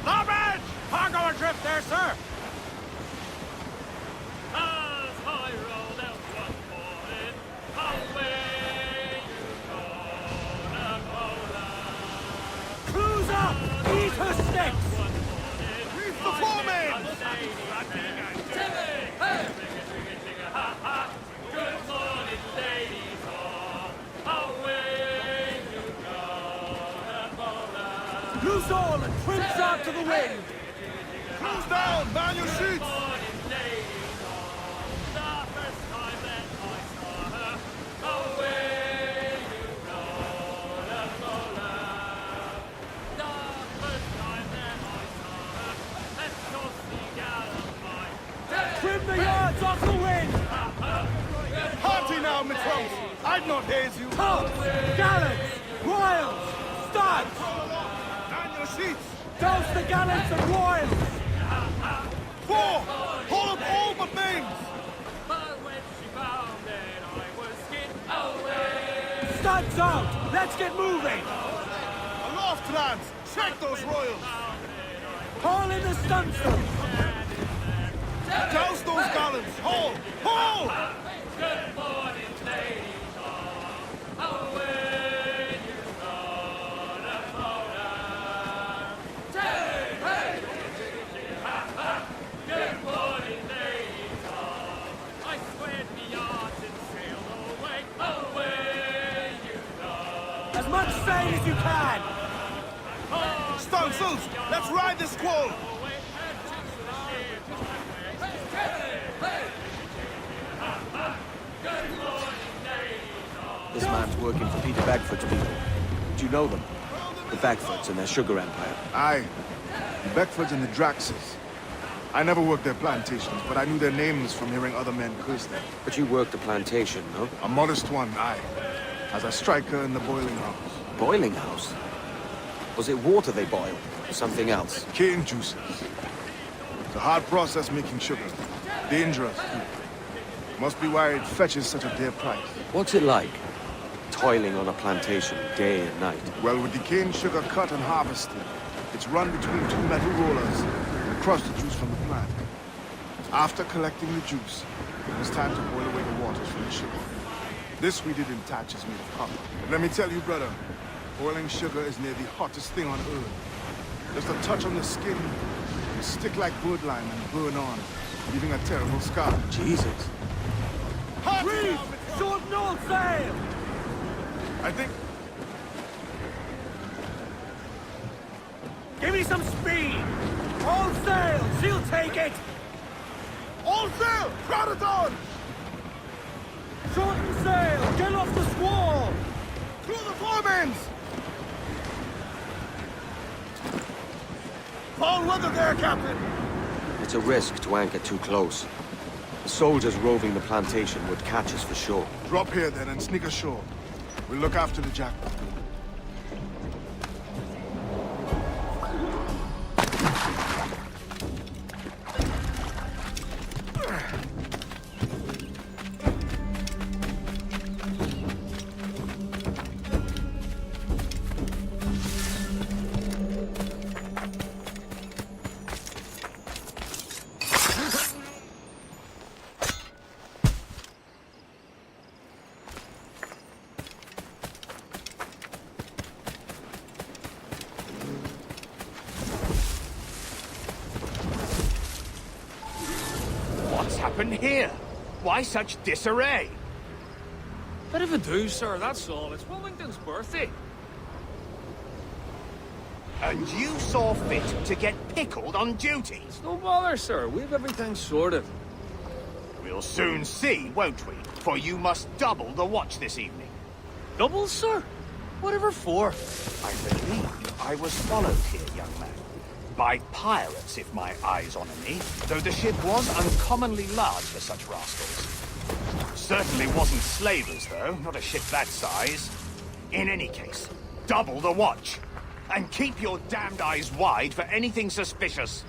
Larboard! Cargo adrift there, sir! As I rolled out one morning, away you go, Napola. Crews up! Eat her sticks! Reef the foreman! Good morning, ladies all. Away you go, Napola. Loose all and trimps out to the wind! Close down! Man your sheets! Trim the yards off the wind! Hearty now, Mitrose! I'd not haze you! Tops! Gallants! Royals! Studs! Man your sheets! Douse the gallants and royals! 4! Hold up all but names! Studs out! Let's get moving! Aloft, lads! Check those royals! Haul in the stunsails! Douse those gallants! Haul! Haul! Good morning, ladies all. Away you go, Napola. Hey! Good morning, ladies all. I squared the yards and sailed away. Away you go. As much sail as you can! Stunsails! Let's ride this squall! This man's working for Peter Bagfoot's people. Do you know them? The Bagfoots and their sugar empire. Aye. The Beckfords and the Draxes. I never worked their plantations, but I knew their names from hearing other men curse them. But you worked a plantation, no? A modest one, aye. As a striker in the boiling house. Boiling house? Was it water they boiled, or something else? Cane juices. It's a hard process making sugar. Dangerous, too. Must be why it fetches such a dear price. What's it like? Toiling on a plantation day and night. Well, with the cane sugar cut and harvested, it's run between two metal rollers and crush the juice from the plant. After collecting the juice, it was time to boil away the waters from the sugar. This we did in thatches made of copper. But let me tell you, brother, boiling sugar is near the hottest thing on earth. Just a touch on the skin, it stick like birdlime and burn on, leaving a terrible scar. Jesus. Reef! Shorten all sail! I think... Give me some speed! All sail! She'll take it! All sail! Crowd it on! Shorten sail! Get off the squall! Through the foremans! Foul weather there, Captain! It's a risk to anchor too close. The soldiers roving the plantation would catch us for sure. Drop here then and sneak ashore. We'll look after the jackpot. happened here? Why such disarray? Bit of a do, sir, that's all. It's Wilmington's birthday. And you saw fit to get pickled on duty? No bother, sir. We've everything sorted. We'll soon see, won't we? For you must double the watch this evening. Double, sir? Whatever for? I believe I was followed here, young man. By pirates, if my eyes honour me, though the ship was uncommonly large for such rascals. Certainly wasn't slavers, though, not a ship that size. In any case, double the watch. And keep your damned eyes wide for anything suspicious.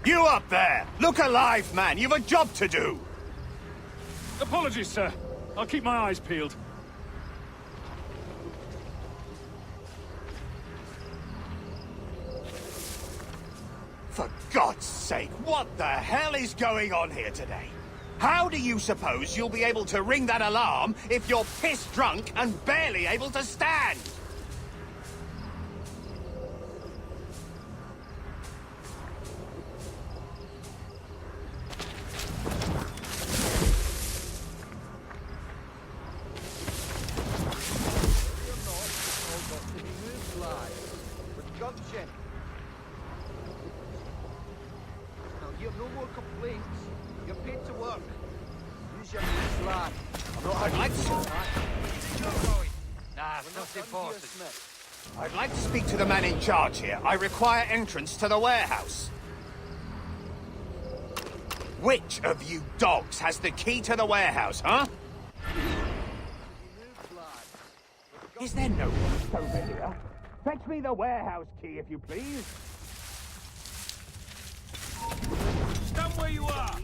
You up there! Look alive, man! You've a job to do! Apologies, sir. I'll keep my eyes peeled. For God's sake, what the hell is going on here today? How do you suppose you'll be able to ring that alarm if you're piss drunk and barely able to stand? I'd like to speak to the man in charge here. I require entrance to the warehouse. Which of you dogs has the key to the warehouse, huh? Is there no one over here? Fetch me the warehouse key, if you please. Stand where you are!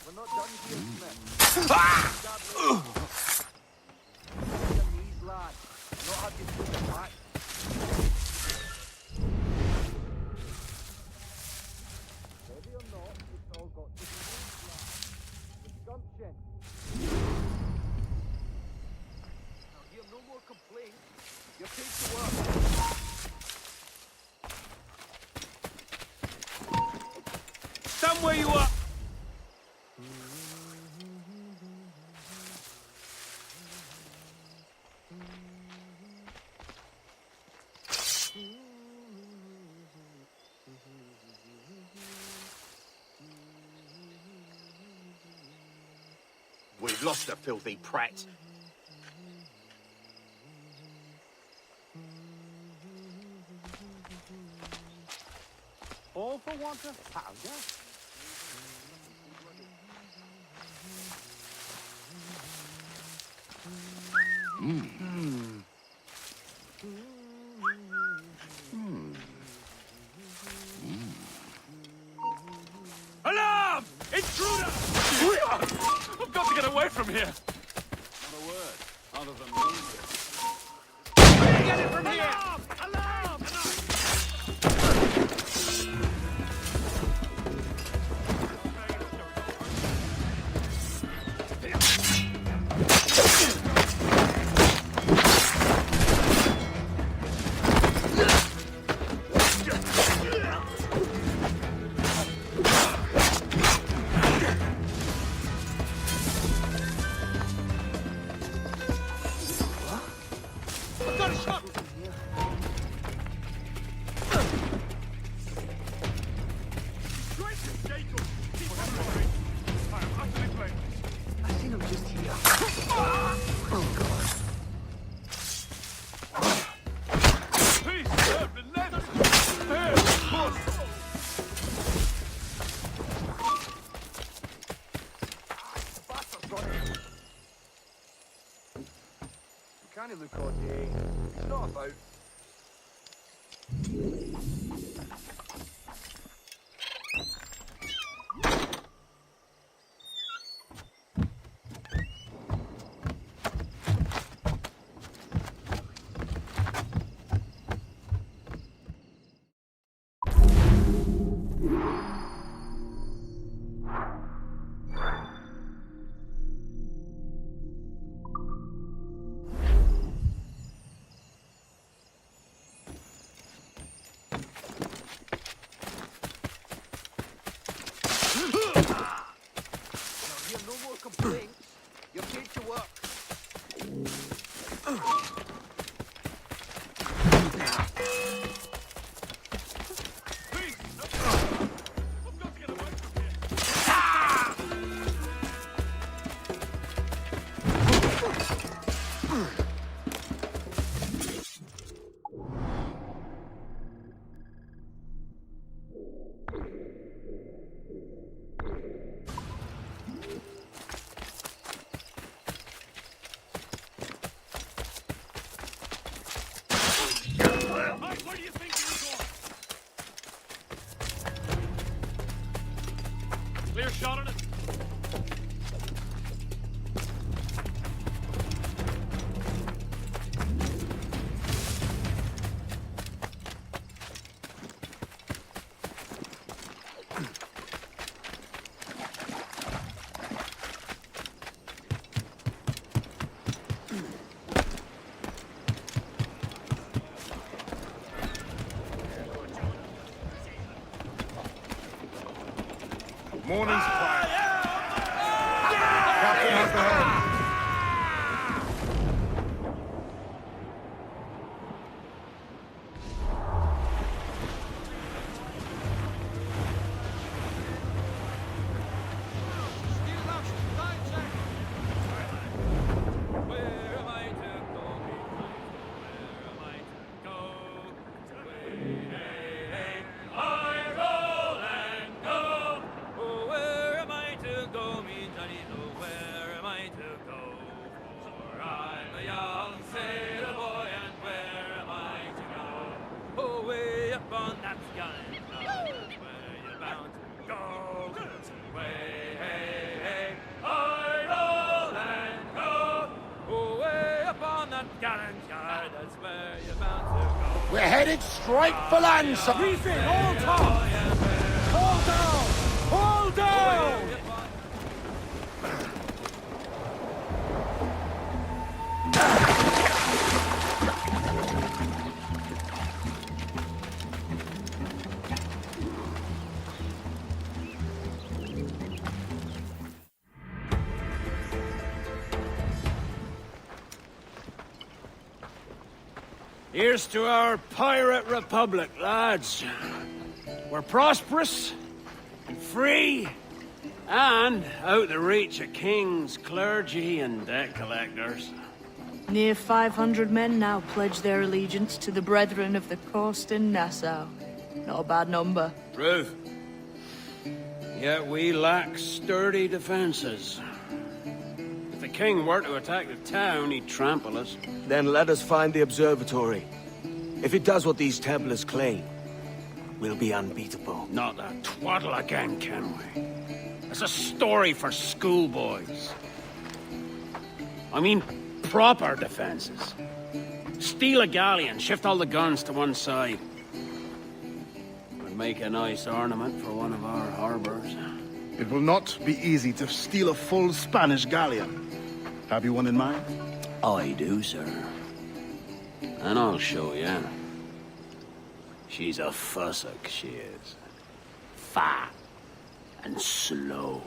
We're not done here, Smith. These lads, not have you put them back. Ready or not, it's all got to be these lads. With gumption. Now hear no more complaints. You're paid to work. Stand where you are! We've lost a filthy prat. All for want of powder? Alarm! Intruder! I've got to get away from here. Not a word, other than music. Get it from here! Alarm! Can't look all day. It's not about. Clear shot on it. Morning's quiet. Captain has the helm. Where am I to go? Where am I to go? I roll and go. Oh, where am I to go, me Johnny? Oh, where am I to go? For I'm a young sailor boy, and where am I to go? Oh, way up on that gallant cloud, that's where you're bound to go. Way, hey, hey, I roll and go. Oh, way up on that gallant yard, that's where you're bound to go. We're headed straight for land, sir. Refit, all top. Hold down! Hold down! Here's to our pirate republic, lads. We're prosperous and free and out the reach of kings, clergy, and debt collectors. Near 500 men now pledge their allegiance to the Brethren of the Coast in Nassau. Not a bad number. Truth. Yet we lack sturdy defenses. If the king were to attack the town, he'd trample us. Then let us find the observatory. If it does what these Templars claim, we'll be unbeatable. Not that twaddle again, can we? It's a story for schoolboys. I mean, proper defenses. Steal a galleon, shift all the guns to one side. Would make a nice ornament for one of our harbors. It will not be easy to steal a full Spanish galleon. Have you one in mind? I do, sir. And I'll show you. She's a fussock, she is. Fat and slow.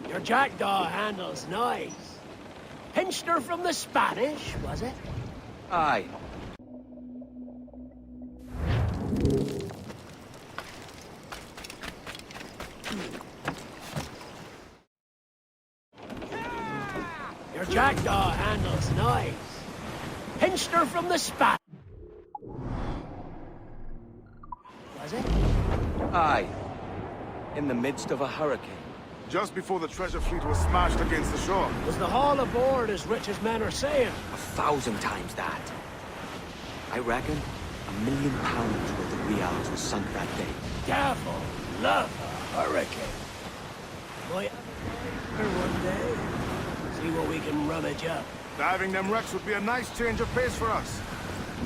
Your jackdaw handle's nice. Pinched her from the Spanish, was it? Aye. Your jackdaw handle's nice. Pinched her from the Spanish. Was it? Aye. In the midst of a hurricane. Just before the treasure fleet was smashed against the shore. Was the haul aboard as rich as men are saying? 1,000 times that. I reckon £1 million worth of reals was sunk that day. Devil love a hurricane. Boy, one day, see what we can rummage up. Diving them wrecks would be a nice change of pace for us.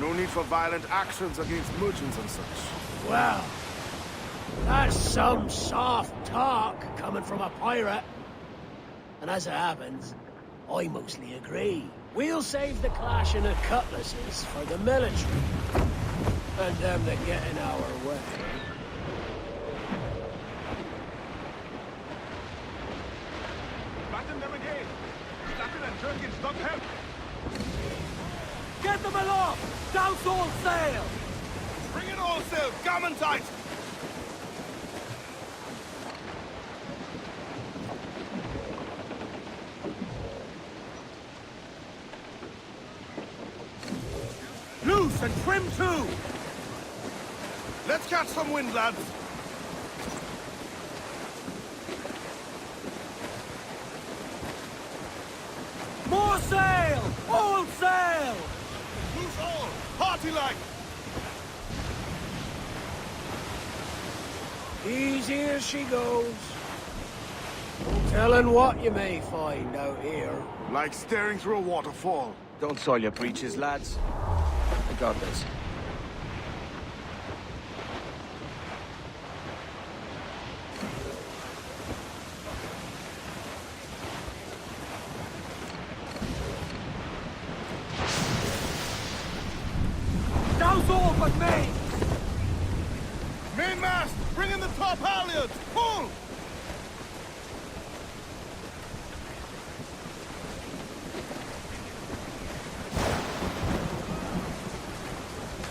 No need for violent actions against merchants and such. Well, that's some soft talk coming from a pirate. And as it happens, I mostly agree. We'll save the clashing of cutlasses for the military. And them that get in our way. Batten them again. Stacken and Jerkins, not him. Get them aloft! Douse all sail! Bring it all sail, gammon tight! Loose and trim too! Let's catch some wind, lads. More sail! All sail! Loose all! Party like! Easy as she goes. No telling what you may find out here. Like staring through a waterfall. Don't soil your breeches, lads. I got this. Douse all but main! Mainmast! Bring in the top halyards! Pull!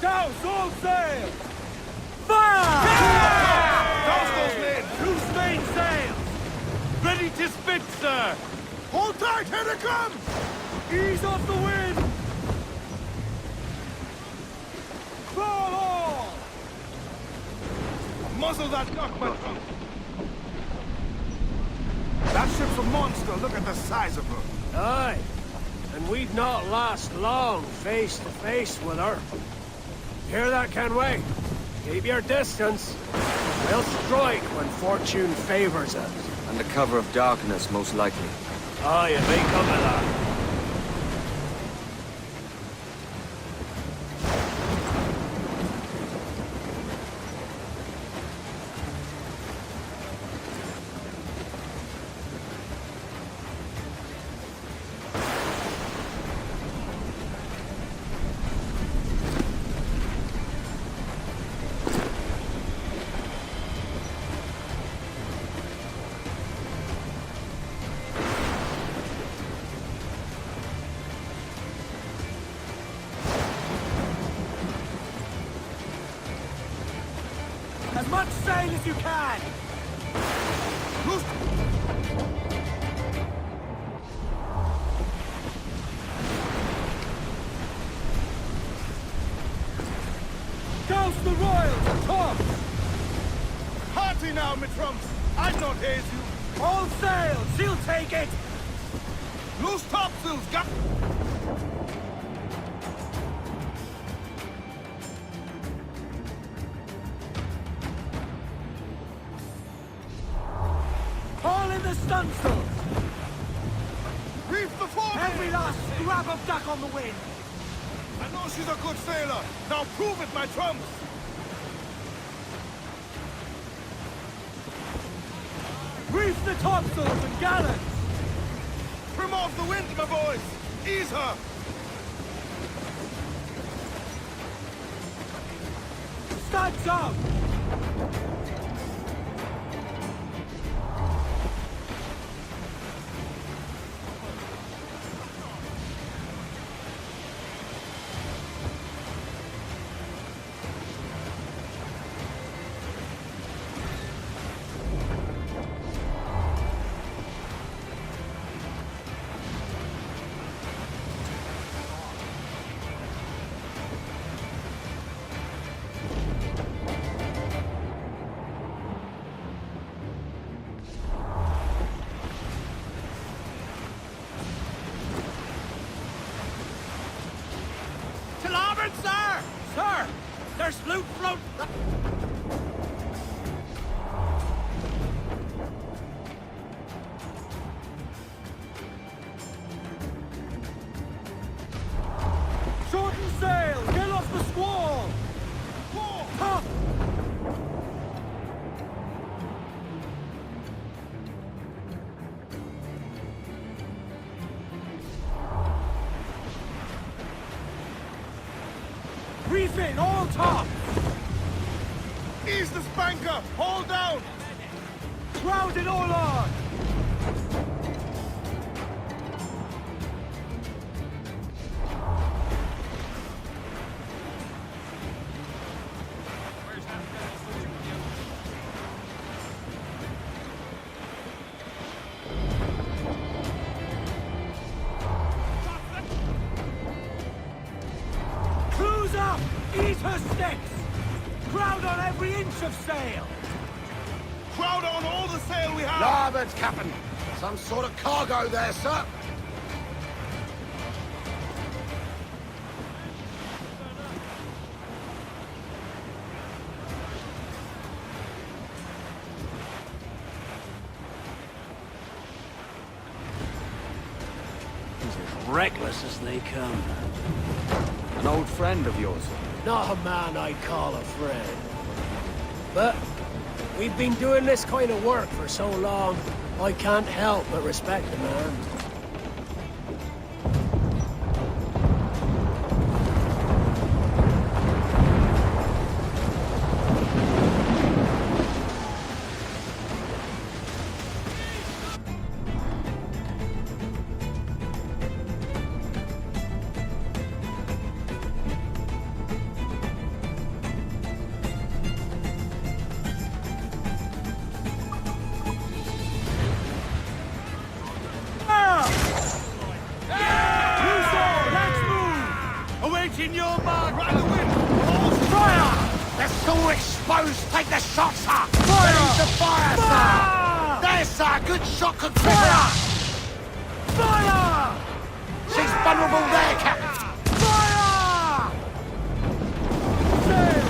Douse all sail! Fire! Douse those men! Loose main sails! Ready to spit, sir! Hold tight! Here it comes! Ease off the wind! Fall all! Muzzle that duck, my trunk! That ship's a monster. Look at the size of her. Aye. And we'd not last long face to face with her. Hear that, Kenway? Keep your distance. We'll strike when fortune favors us. Under cover of darkness, most likely. Aye, it may come to that. As much sail as you can! Douse the royals and tops! Hearty now, me trumps! I'd not haze you! All sail! She'll take it! Loose topsails! Got... Haul in the stunsails! Reef before me! Every last scrap of duck on the wind! I know she's a good sailor! Now prove it, my trumps! Reef the topsails and gallants! Trim off the wind, my boys! Ease her! Studs up! To larboard, sir! Sir! There's loot float... Shorten sail! Get off the squall! Top! Refit, all top! Ease the spanker! Hold down! Crowd it all on! Cruise up! Eat her sticks! Crowd on every inch of sail! Crowd on all the sail we have! Larboard, Captain. Some sort of cargo there, sir. He's as reckless as they come. An old friend of yours? Not a man I'd call a friend. But we've been doing this kind of work for so long, I can't help but respect the man. In your mark! Right the wind! Fire! They're so exposed! Take the shot, sir! Fire! Ready to fire, Fire! sir! There, sir! Good shot could cripple her! Fire! She's vulnerable there, Captain! Fire! Sail!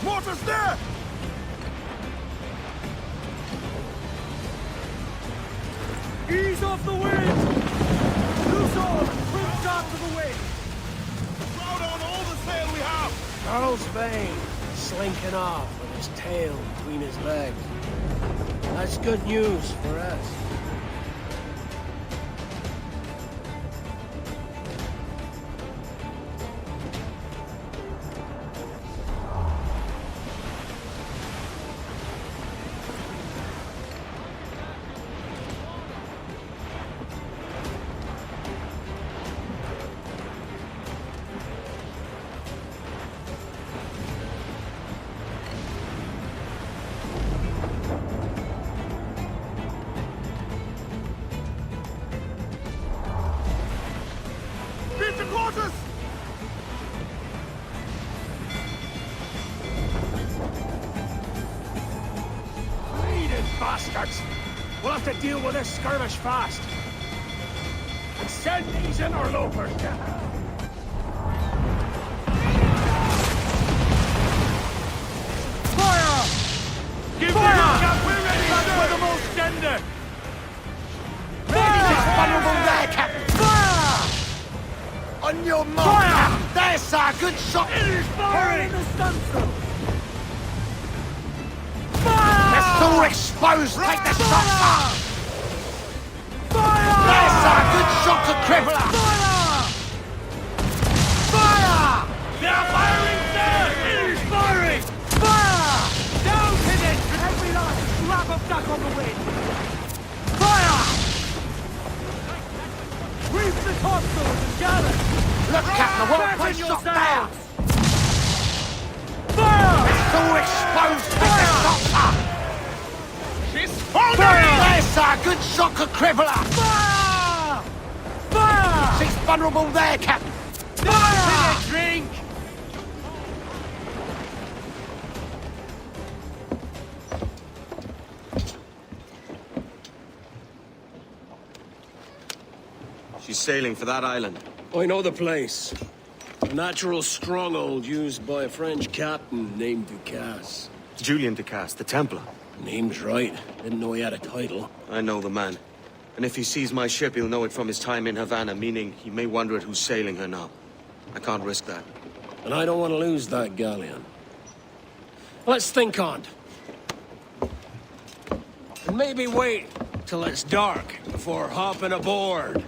Mortars there! Ease off the wind! Loose oars! Bring start to the wind! Crowd on all the sail we have! Charles Vane, slinking off with his tail between his legs. That's good news for us. Beat the quarters! Bleeding bastards! We'll have to deal with this skirmish fast. And send these interlopers down. Fire! Give Fire! me your gun! We're ready for the most tender! She's vulnerable there, Captain! Fire! On your mark! Fire! There, sir! Good shot! It is fire in the stunsail! They're so exposed! Take the shot, sir! Fire! There, sir! Good shot to cripple her! Fire! Fire! They are firing, sir! It is firing! Fire! Down, Cadet! Every last scrap of duck on the wind! Fire! Reef the topsails and gather! Look, Captain, the well placed shot there! Fire! They're so exposed! Take the shot, sir! She's folding! There, sir! Good shot could cripple her! Fire! Fire! She's vulnerable there, Captain! Fire! Drink! She's sailing for that island. I know the place. A natural stronghold used by a French captain named Ducasse. Julian Ducasse, the Templar. Name's right. Didn't know he had a title. I know the man. And if he sees my ship, he'll know it from his time in Havana, meaning he may wonder at who's sailing her now. I can't risk that. And I don't want to lose that galleon. Let's think on it. And maybe wait till it's dark before hopping aboard.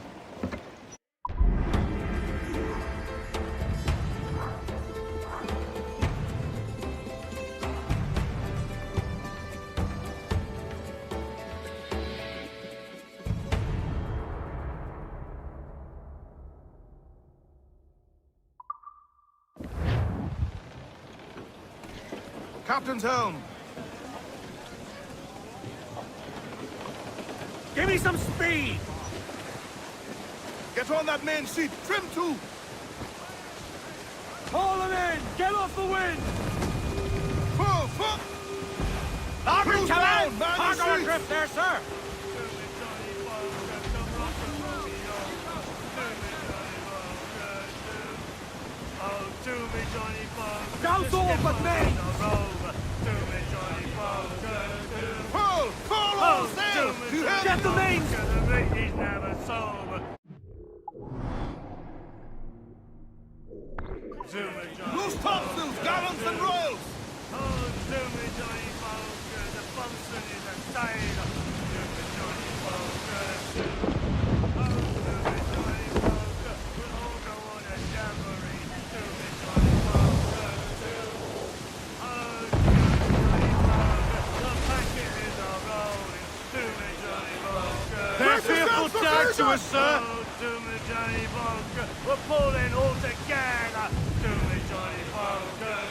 Captain's helm. Give me some speed! Get on that main seat. Trim to. Haul them in! Get off the wind! Full, full. Larboard, Cruise come down, in! man, Cargo the adrift there, sir! Down all but me! Full, full all sail. Get the mains! Loose topsails, gallants and royals. They're fearful tag to us, sir! We're pulling all together. Do me, Johnny Bunker.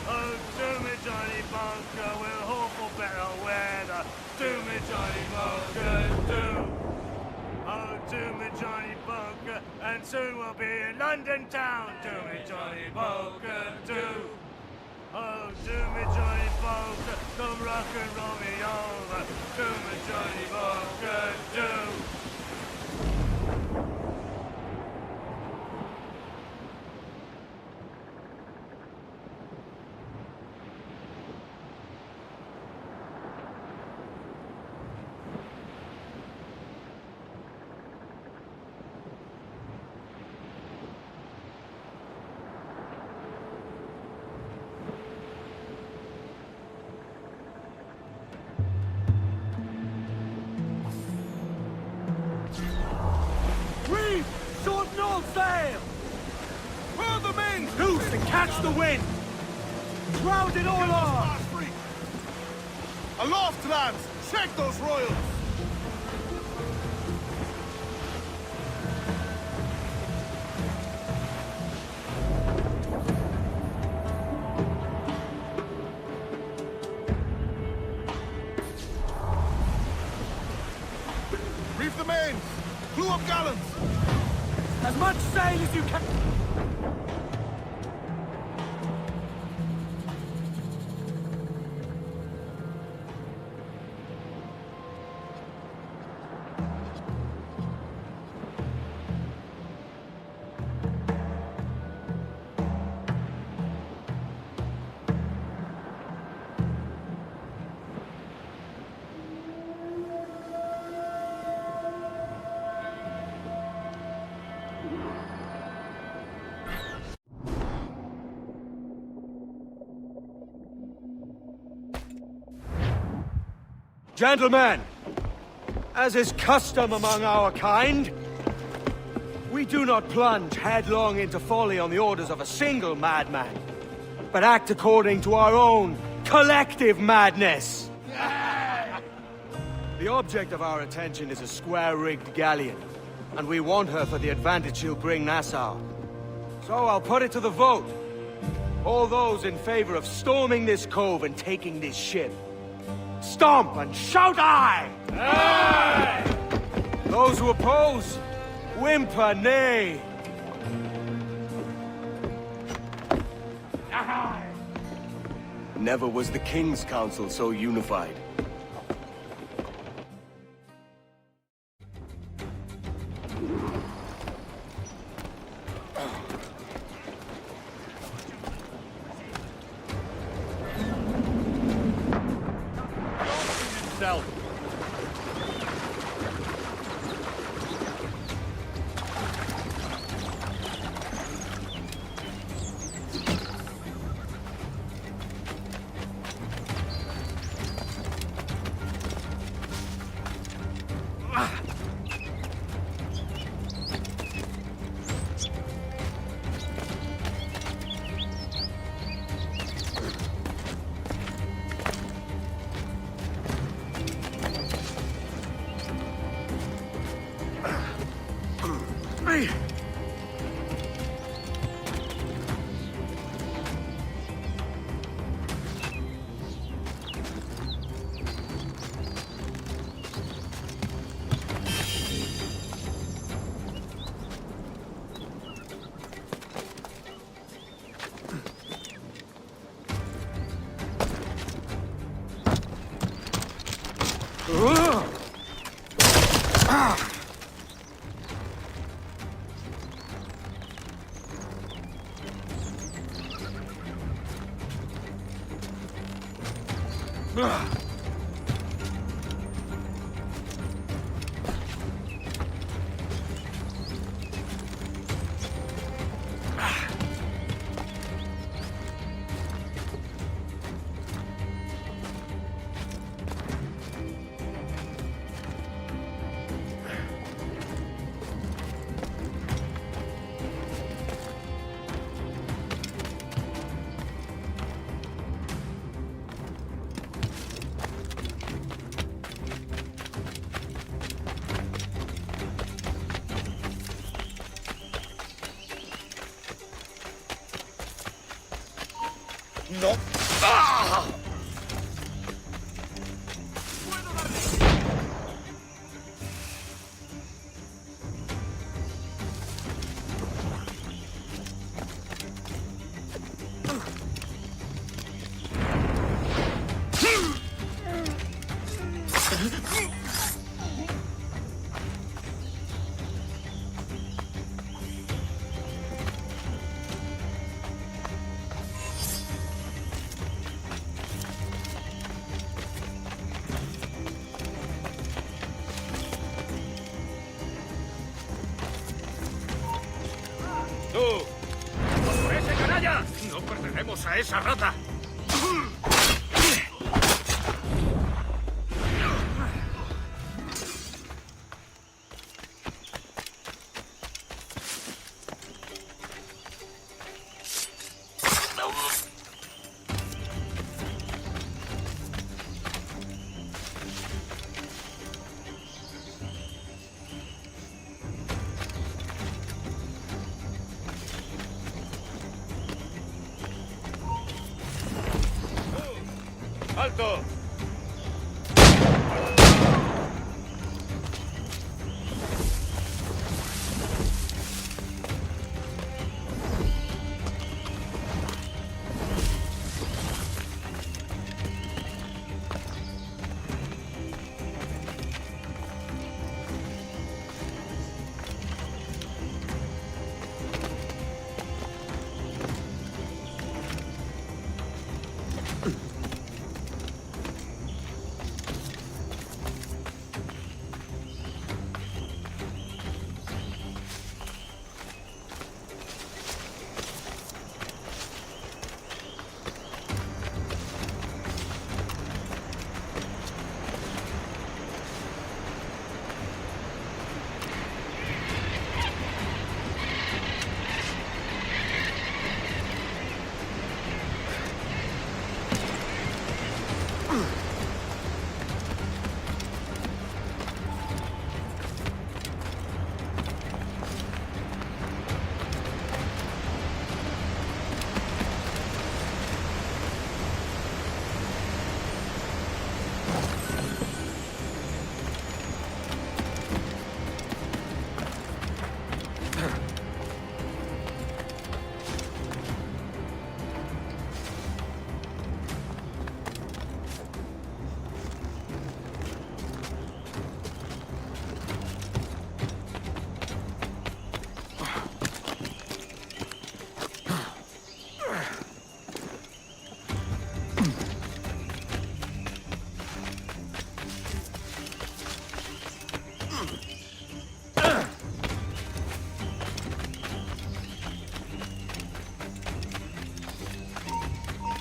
Oh, do me, Johnny Bunker. We'll hope for better weather. Do me, Johnny Bunker. Do. Oh, do me, Johnny Bunker. And soon we'll be in London town. Do me, Johnny Bunker. Do. Oh, do me, Johnny Bunker. Come rock and roll me over. Do me, Johnny Bunker. Do. Reef! Short and all sail! Furl the mains. Loose and catch the wind! Shroud it all on! Aloft, lads. Check those royals. Reef the mains. Clew up gallants. As much sail as you can! Gentlemen, as is custom among our kind, we do not plunge headlong into folly on the orders of a single madman, but act according to our own collective madness. The object of our attention is a square-rigged galleon, and we want her for the advantage she'll bring Nassau. So I'll put it to the vote. All those in favor of storming this cove and taking this ship, stomp and shout aye! Aye! Those who oppose, whimper nay. Aye! Never was the King's Council so unified. No. ¡Ah! ¡Tú! ¡Por ese canalla! ¡No perderemos a esa rata! ¡Alto!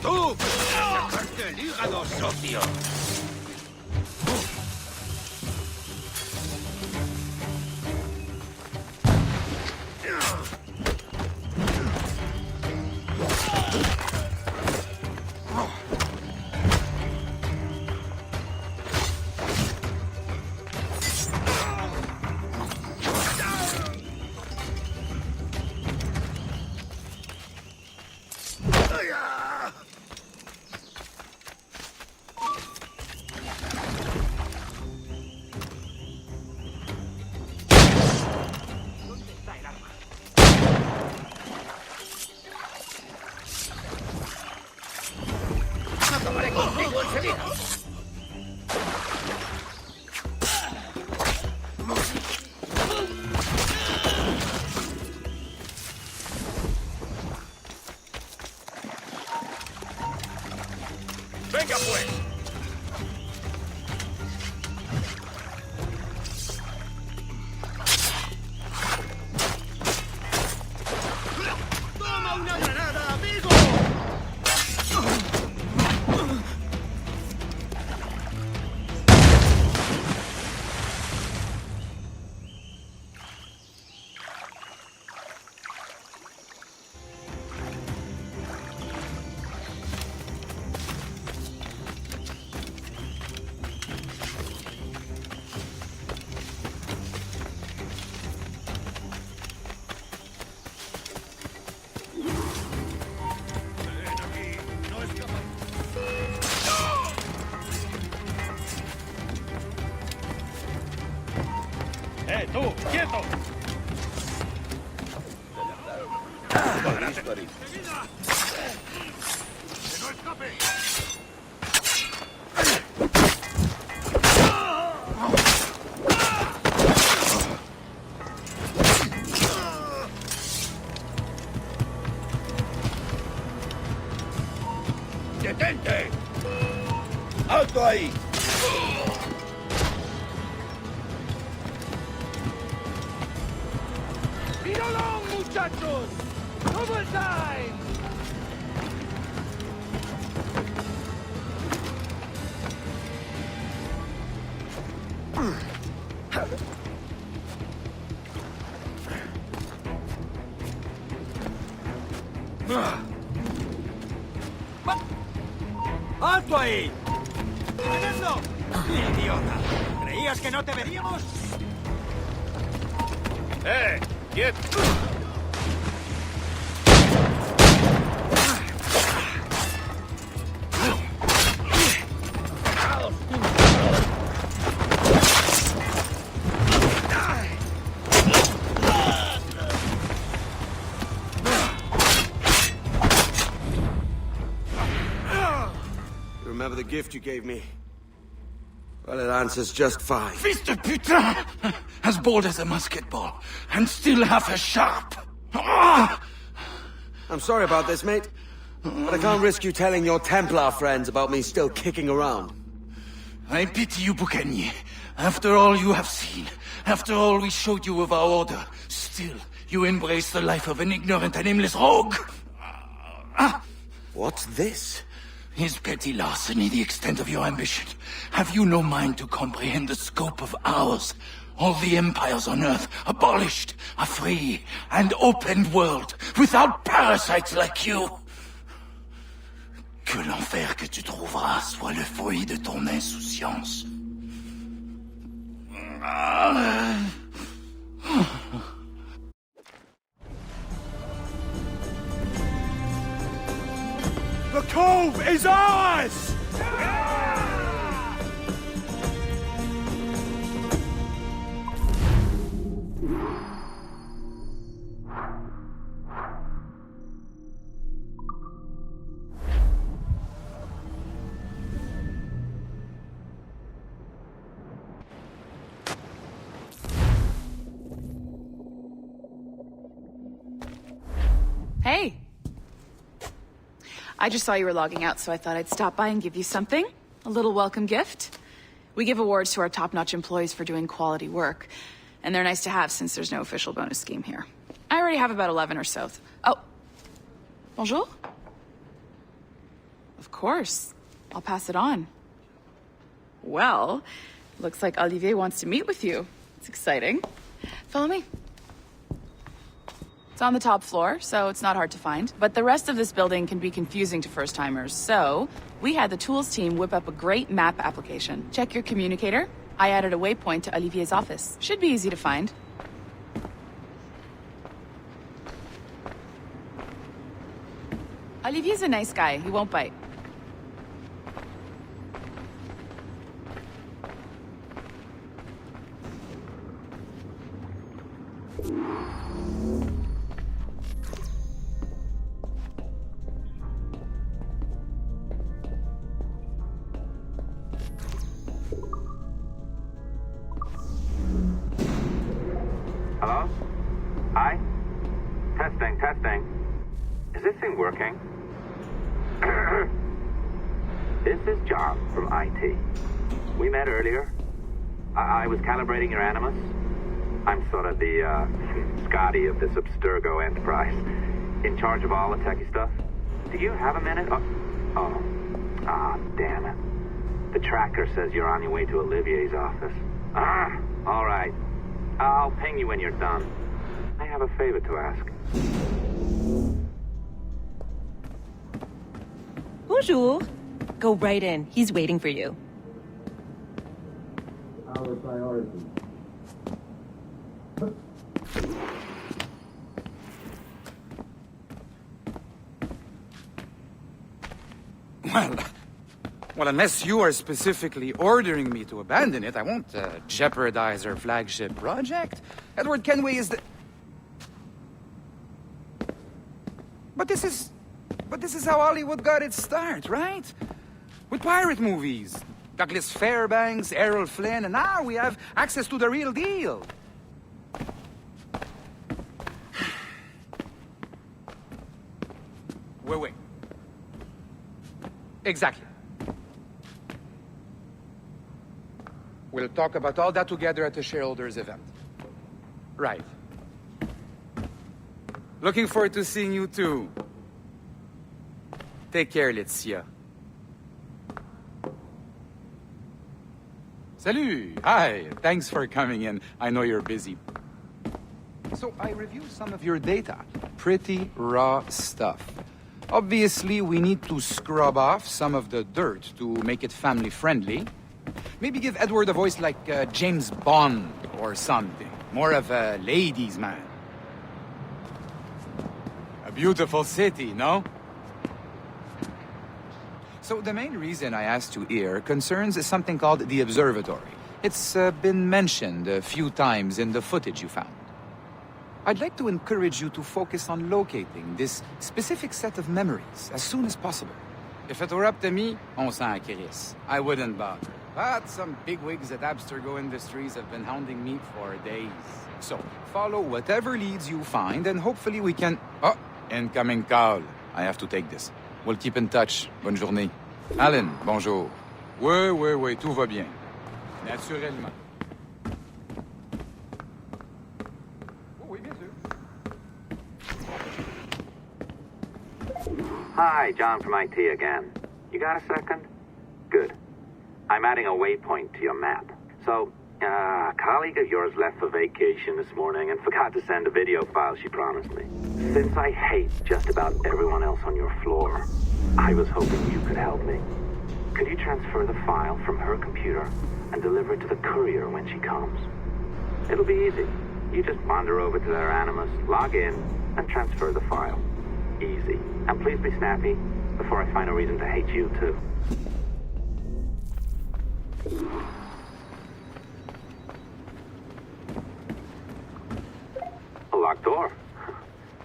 ¡Tú! ¡Sacarte el hígado, socio! Venga pues. ¡Toma una granada, amigo! ¡Tú, quieto! ¡Que no escape! ¡Detente! ¡Alto ahí! ¡Míralo, muchachos! ¡Overtime! ¡Alto ahí! ¡Fernando! ¡Idiota! ¿Creías que no te veríamos? ¡Quieto! You remember the gift you gave me? Well, it answers just fine. Fils de putain! As bold as a musket ball, and still half as sharp. Ah! I'm sorry about this, mate. But I can't risk you telling your Templar friends about me still kicking around. I pity you, Boucanier. After all you have seen, after all we showed you of our order, still you embrace the life of an ignorant and aimless rogue. What's this? Is petty larceny the extent of your ambition? Have you no mind to comprehend the scope of ours? All the empires on Earth abolished, a free and open world, without parasites like you. Que l'enfer que tu trouveras soit le fruit de ton insouciance. The cove is ours! Hey. I just saw you were logging out, so I thought I'd stop by and give you something. A little welcome gift. We give awards to our top-notch employees for doing quality work, and they're nice to have since there's no official bonus scheme here. I already have about 11 or so. Oh. Bonjour? Of course. I'll pass it on. Well, looks like Olivier wants to meet with you. It's exciting. Follow me. It's on the top floor, so it's not hard to find. But the rest of this building can be confusing to first-timers, so we had the tools team whip up a great map application. Check your communicator. I added a waypoint to Olivier's office. Should be easy to find. Olivier's a nice guy. He won't bite. Hello? Hi? Testing, testing. Is this thing working? This John from IT. We met earlier. I was calibrating your Animus. I'm sort of the, Scotty of this Abstergo enterprise. In charge of all the techie stuff. Do you have a minute? Damn it. The tracker says you're on your way to Olivier's office. All right. I'll ping you when you're done. I have a favor to ask. Bonjour. Go right in. He's waiting for you. Our priority. Well, unless you are specifically ordering me to abandon it, I won't jeopardize our flagship project. Edward Kenway is the... But this is how Hollywood got its start, right? With pirate movies. Douglas Fairbanks, Errol Flynn, and now we have access to the real deal. Wait. Exactly. We'll talk about all that together at the shareholders event. Right. Looking forward to seeing you too. Take care, Laetitia. Salut! Hi, thanks for coming in. I know you're busy. So I reviewed some of your data. Pretty raw stuff. Obviously, we need to scrub off some of the dirt to make it family-friendly. Maybe give Edward a voice like James Bond or something. More of a ladies' man. A beautiful city, no? So the main reason I asked you here concerns something called the Observatory. It's been mentioned a few times in the footage you found. I'd like to encourage you to focus on locating this specific set of memories as soon as possible. If it were up to me, on s'en crisse. I wouldn't bother. But some bigwigs at Abstergo Industries have been hounding me for days. So, follow whatever leads you find, and hopefully we can... Oh, incoming call. I have to take this. We'll keep in touch. Bonne journée. Alan, bonjour. Oui, tout va bien. Naturellement. Hi, John from IT again. You got a second? Good. I'm adding a waypoint to your map. So, a colleague of yours left for vacation this morning and forgot to send a video file she promised me. Since I hate just about everyone else on your floor, I was hoping you could help me. Could you transfer the file from her computer and deliver it to the courier when she comes? It'll be easy. You just wander over to their Animus, log in, and transfer the file. Easy. And please be snappy before I find a reason to hate you, too. A locked door?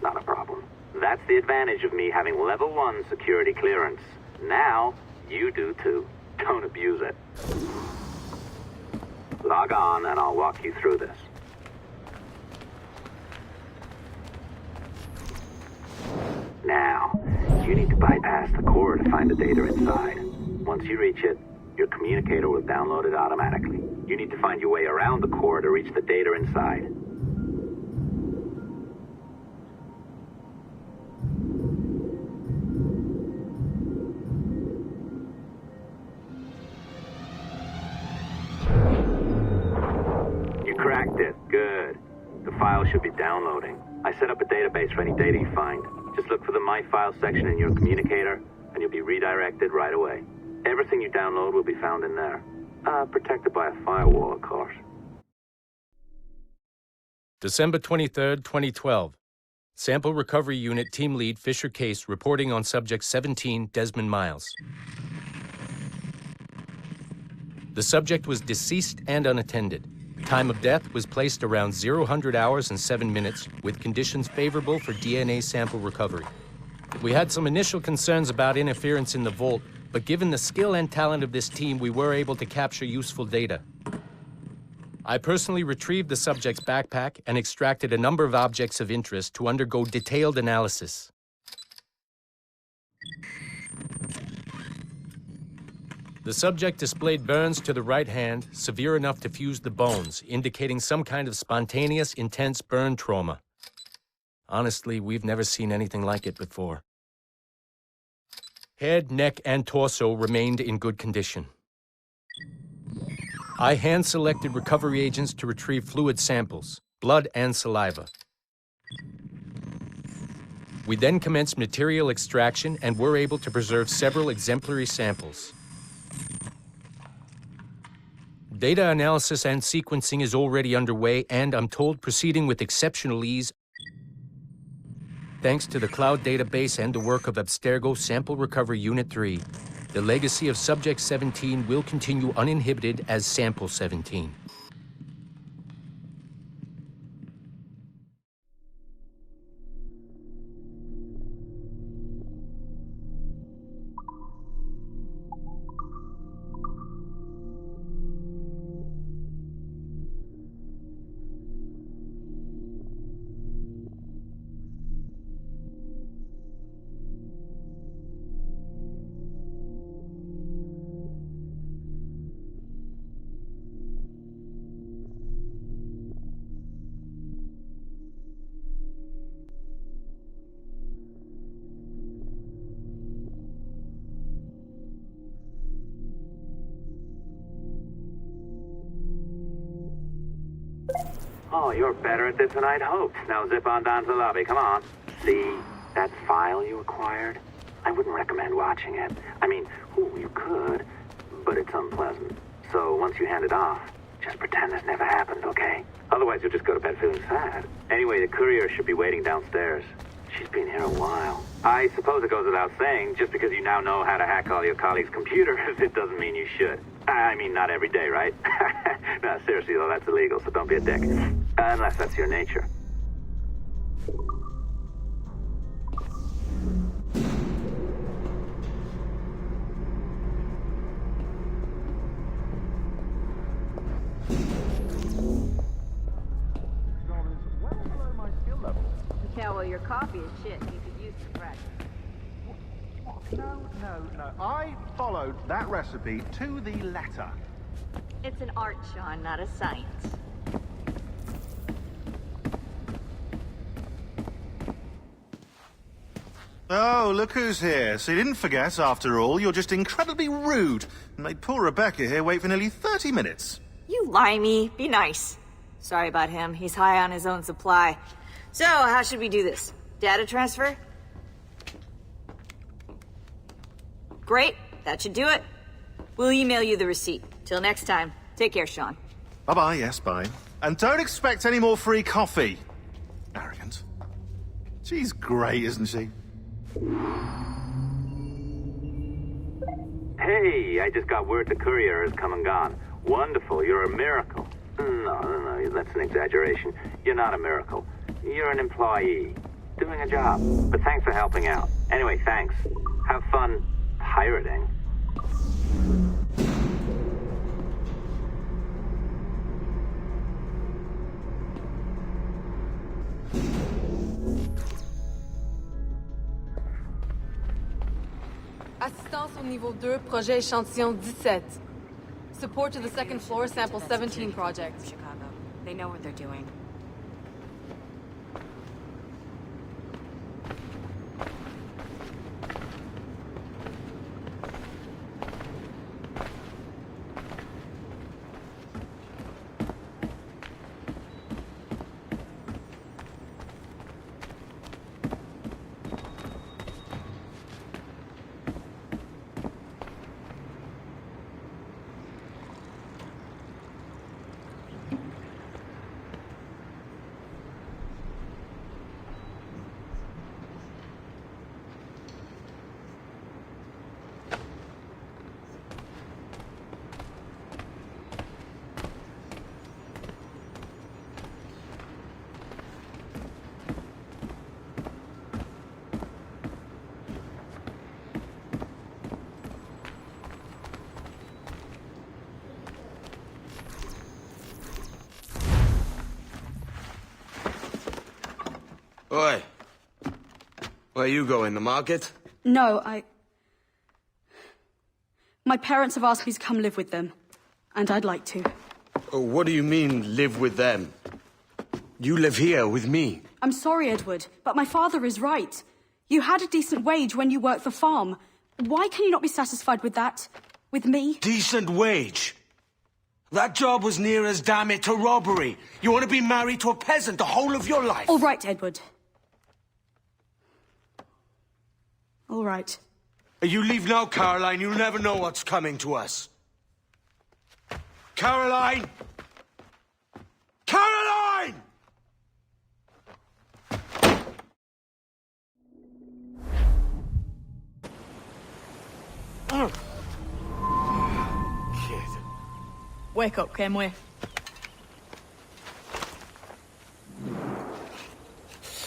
Not a problem. That's the advantage of me having level 1 security clearance. Now, you do too. Don't abuse it. Log on and I'll walk you through this. Now, you need to bypass the core to find the data inside. Once you reach it, your communicator will download it automatically. You need to find your way around the core to reach the data inside. You cracked it. Good. The file should be downloading. I set up a database for any data you find. Just look for the My Files section in your communicator, and you'll be redirected right away. Everything you download will be found in there. Protected by a firewall, of course. December 23rd, 2012. Sample Recovery Unit Team Lead Fisher Case reporting on Subject 17, Desmond Miles. The subject was deceased and unattended. Time of death was placed around 00 hours and 7 minutes, with conditions favorable for DNA sample recovery. We had some initial concerns about interference in the vault, but given the skill and talent of this team, we were able to capture useful data. I personally retrieved the subject's backpack and extracted a number of objects of interest to undergo detailed analysis. The The subject displayed burns to the right hand, severe enough to fuse the bones, indicating some kind of spontaneous, intense burn trauma. Honestly, we've never seen anything like it before. Head, neck, and torso remained in good condition. I hand-selected recovery agents to retrieve fluid samples, blood and saliva. We then commenced material extraction and were able to preserve several exemplary samples. Data analysis and sequencing is already underway, and I'm told proceeding with exceptional ease thanks to the cloud database and the work of Abstergo Sample Recovery Unit 3. The legacy of Subject 17 will continue uninhibited as Sample 17. Oh, you're better at this than I'd hoped. Now zip on down to the lobby. Come on. See that file you acquired? I wouldn't recommend watching it. I mean, you could, but it's unpleasant. So once you hand it off, just pretend this never happened, okay? Otherwise, you'll just go to bed feeling sad. Anyway, the courier should be waiting downstairs. She's been here a while. I suppose it goes without saying, just because you now know how to hack all your colleagues' computers, it doesn't mean you should. I mean, not every day, right? No, seriously, though, that's illegal, so don't be a dick. Unless that's your nature. Yeah, well, your copy is shit, and you could use some practice. No. I followed that recipe to the letter. It's an art, Sean, not a science. Oh, look who's here. So you didn't forget, after all. You're just incredibly rude and made poor Rebecca here wait for nearly 30 minutes. You limey. Be nice. Sorry about him. He's high on his own supply. So, how should we do this? Data transfer? Great. That should do it. We'll email you the receipt. Till next time. Take care, Sean. Bye-bye, yes, bye. And don't expect any more free coffee. Arrogant. She's great, isn't she? Hey, I just got word the courier has come and gone. Wonderful, you're a miracle. No, that's an exaggeration. You're not a miracle. You're an employee, doing a job. But thanks for helping out. Anyway, thanks. Have fun pirating. Assistance au niveau 2, projet échantillon 17. Support to the second floor, sample 17 project. Chicago. They know what they're doing. Oi. Where you going, the market? No, My parents have asked me to come live with them. And I'd like to. Oh, what do you mean, live with them? You live here with me. I'm sorry, Edward, but my father is right. You had a decent wage when you worked the farm. Why can you not be satisfied with that? With me? Decent wage? That job was near as damn it to robbery. You want to be married to a peasant the whole of your life? All right, Edward. All right. You leave now, Caroline. You'll never know what's coming to us. Caroline! Caroline! Oh. Kid. Wake up, Kenway.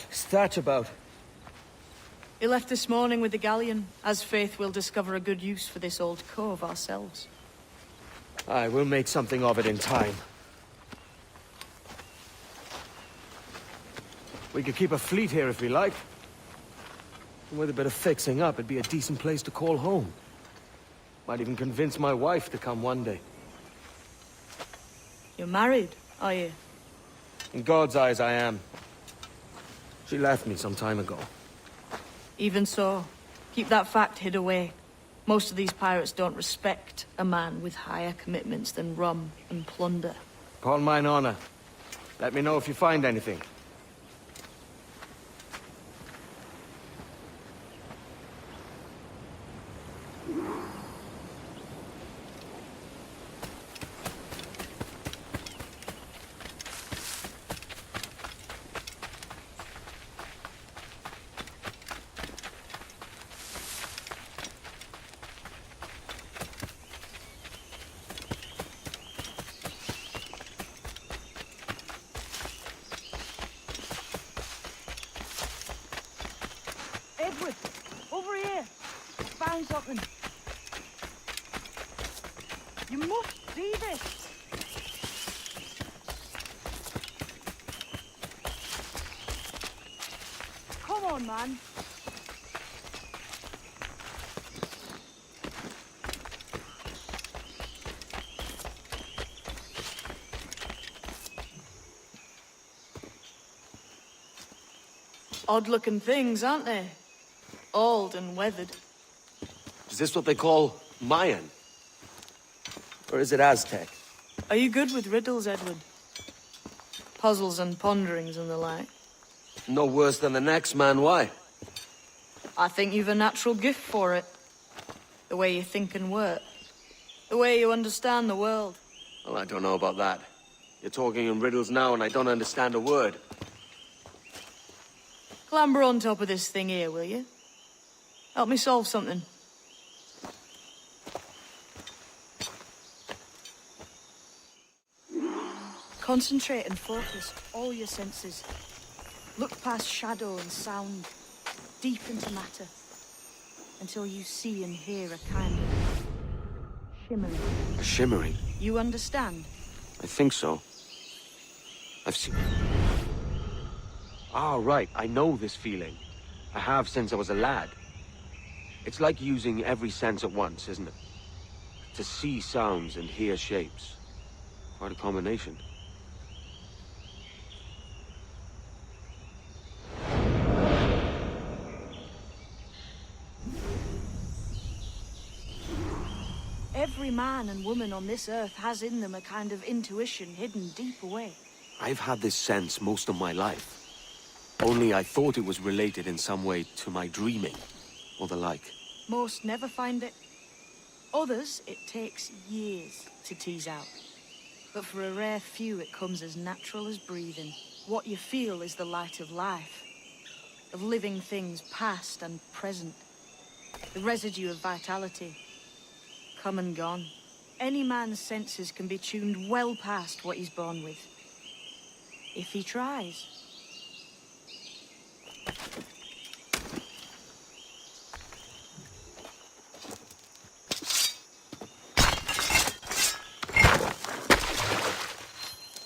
What's that about? He left this morning with the galleon, as faith we'll discover a good use for this old cove ourselves. Aye, we'll make something of it in time. We could keep a fleet here if we like. And with a bit of fixing up, it'd be a decent place to call home. Might even convince my wife to come one day. You're married, are you? In God's eyes, I am. She left me some time ago. Even so, keep that fact hid away. Most of these pirates don't respect a man with higher commitments than rum and plunder. Upon mine honor. Let me know if you find anything. Edward, over here. Found something. You must see this. Come on, man. Odd-looking things, aren't they? Old and weathered. Is this what they call Mayan? Or is it Aztec? Are you good with riddles, Edward? Puzzles and ponderings and the like? No worse than the next man, why? I think you've a natural gift for it. The way you think and work. The way you understand the world. Well, I don't know about that. You're talking in riddles now and I don't understand a word. Clamber on top of this thing here, will you? Help me solve something. Concentrate and focus all your senses. Look past shadow and sound, deep into matter, until you see and hear a kind of shimmering. A shimmering? You understand? I think so. I've seen... Ah, right. I know this feeling. I have since I was a lad. It's like using every sense at once, isn't it? To see sounds and hear shapes. Quite a combination. Every man and woman on this earth has in them a kind of intuition hidden deep away. I've had this sense most of my life. Only I thought it was related in some way to my dreaming, or the like. Most never find it. Others, it takes years to tease out. But for a rare few, it comes as natural as breathing. What you feel is the light of life, of living things past and present. The residue of vitality, come and gone. Any man's senses can be tuned well past what he's born with, if he tries.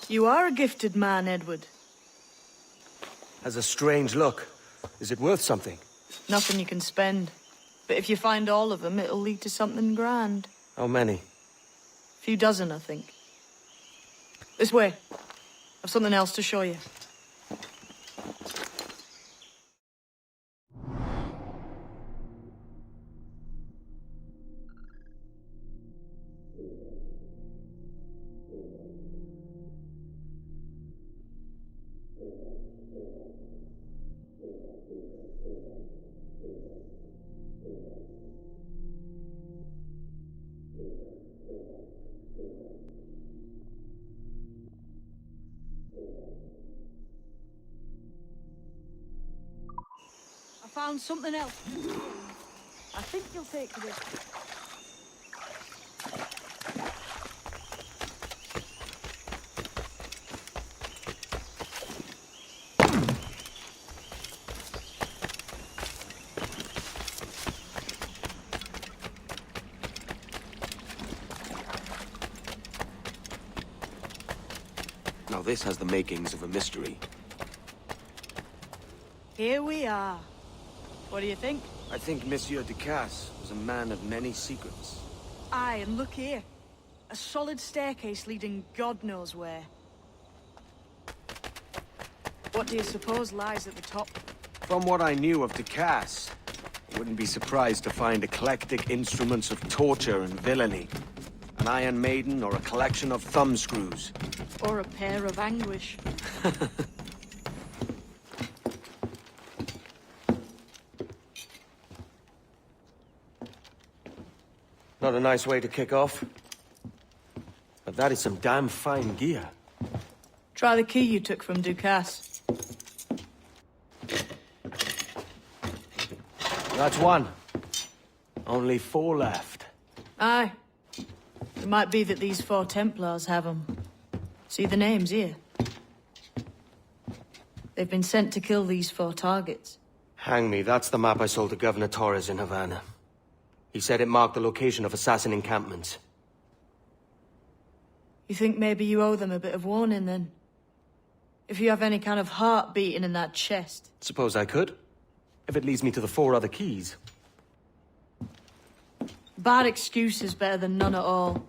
You are a gifted man, Edward. Has a strange look. Is it worth something? Nothing you can spend. But if you find all of them, it'll lead to something grand. How many? Few dozen, I think. This way. I've something else to show you. I found something else. I think you'll take to this. Now this has the makings of a mystery. Here we are. What do you think? I think Monsieur Ducasse was a man of many secrets. Aye, and look here. A solid staircase leading God knows where. What do you suppose lies at the top? From what I knew of Ducasse, I wouldn't be surprised to find eclectic instruments of torture and villainy. An Iron Maiden or a collection of thumbscrews. Or a pair of anguish. Not a nice way to kick off. But that is some damn fine gear. Try the key you took from Ducasse. That's one. Only 4 left. Aye. It might be that these 4 Templars have them. See the names here? They've been sent to kill these 4 targets. Hang me, that's the map I sold to Governor Torres in Havana. He said it marked the location of assassin encampments. You think maybe you owe them a bit of warning, then? If you have any kind of heart beating in that chest. Suppose I could. If it leads me to the 4 other keys. Bad excuse is better than none at all.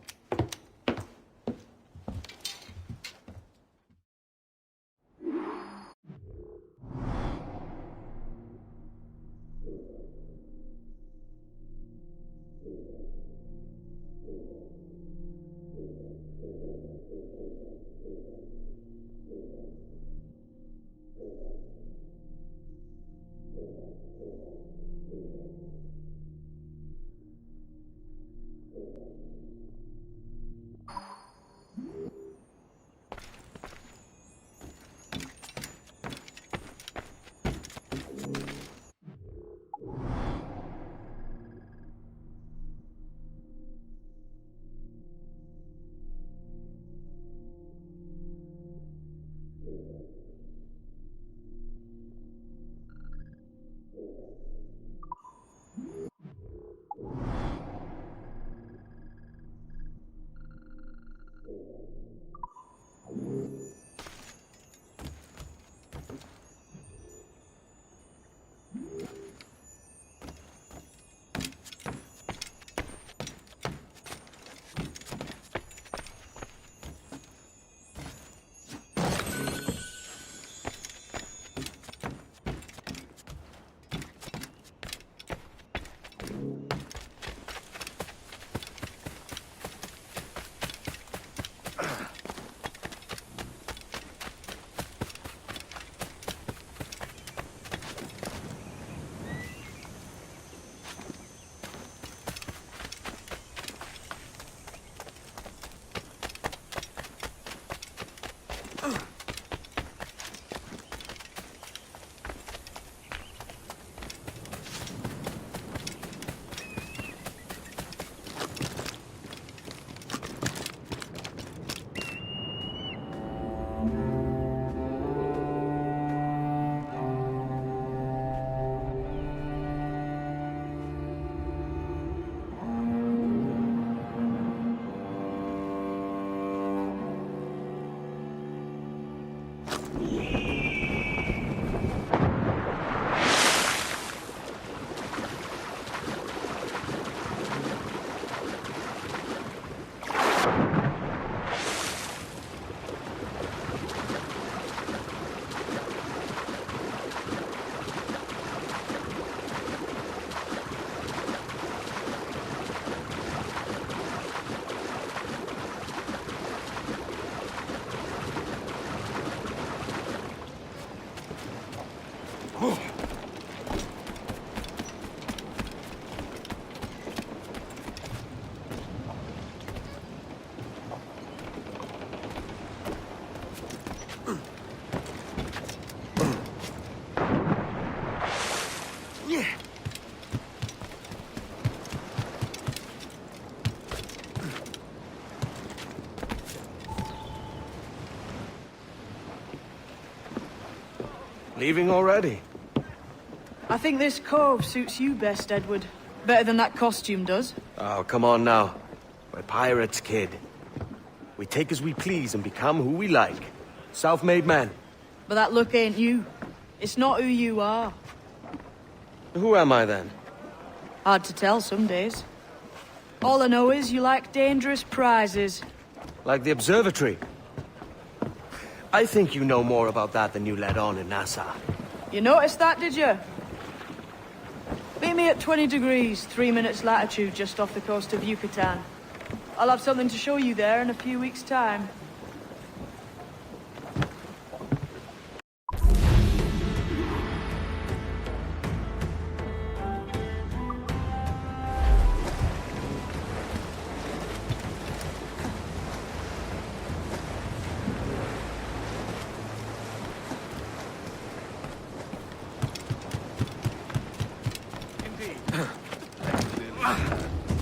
Leaving already? I think this cove suits you best, Edward. Better than that costume does. Oh, come on now. We're pirates, kid. We take as we please and become who we like. Self-made men. But that look ain't you. It's not who you are. Who am I then? Hard to tell some days. All I know is you like dangerous prizes. Like the observatory. I think you know more about that than you let on in Nassau. You noticed that, did you? Meet me at 20 degrees, 3 minutes latitude just off the coast of Yucatan. I'll have something to show you there in a few weeks' time.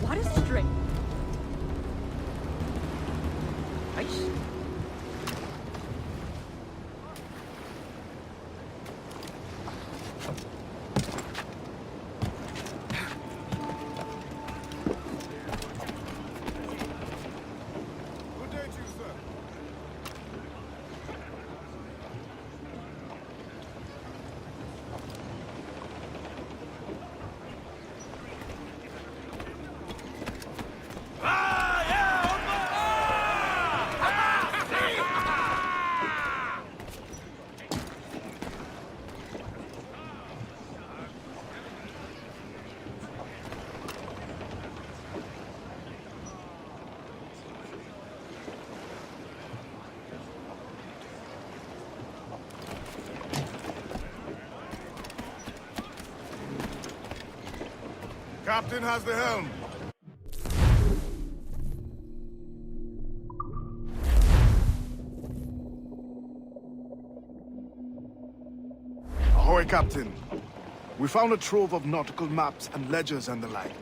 What a string. Nice. Captain has the helm. Ahoy, Captain. We found a trove of nautical maps and ledgers and the like.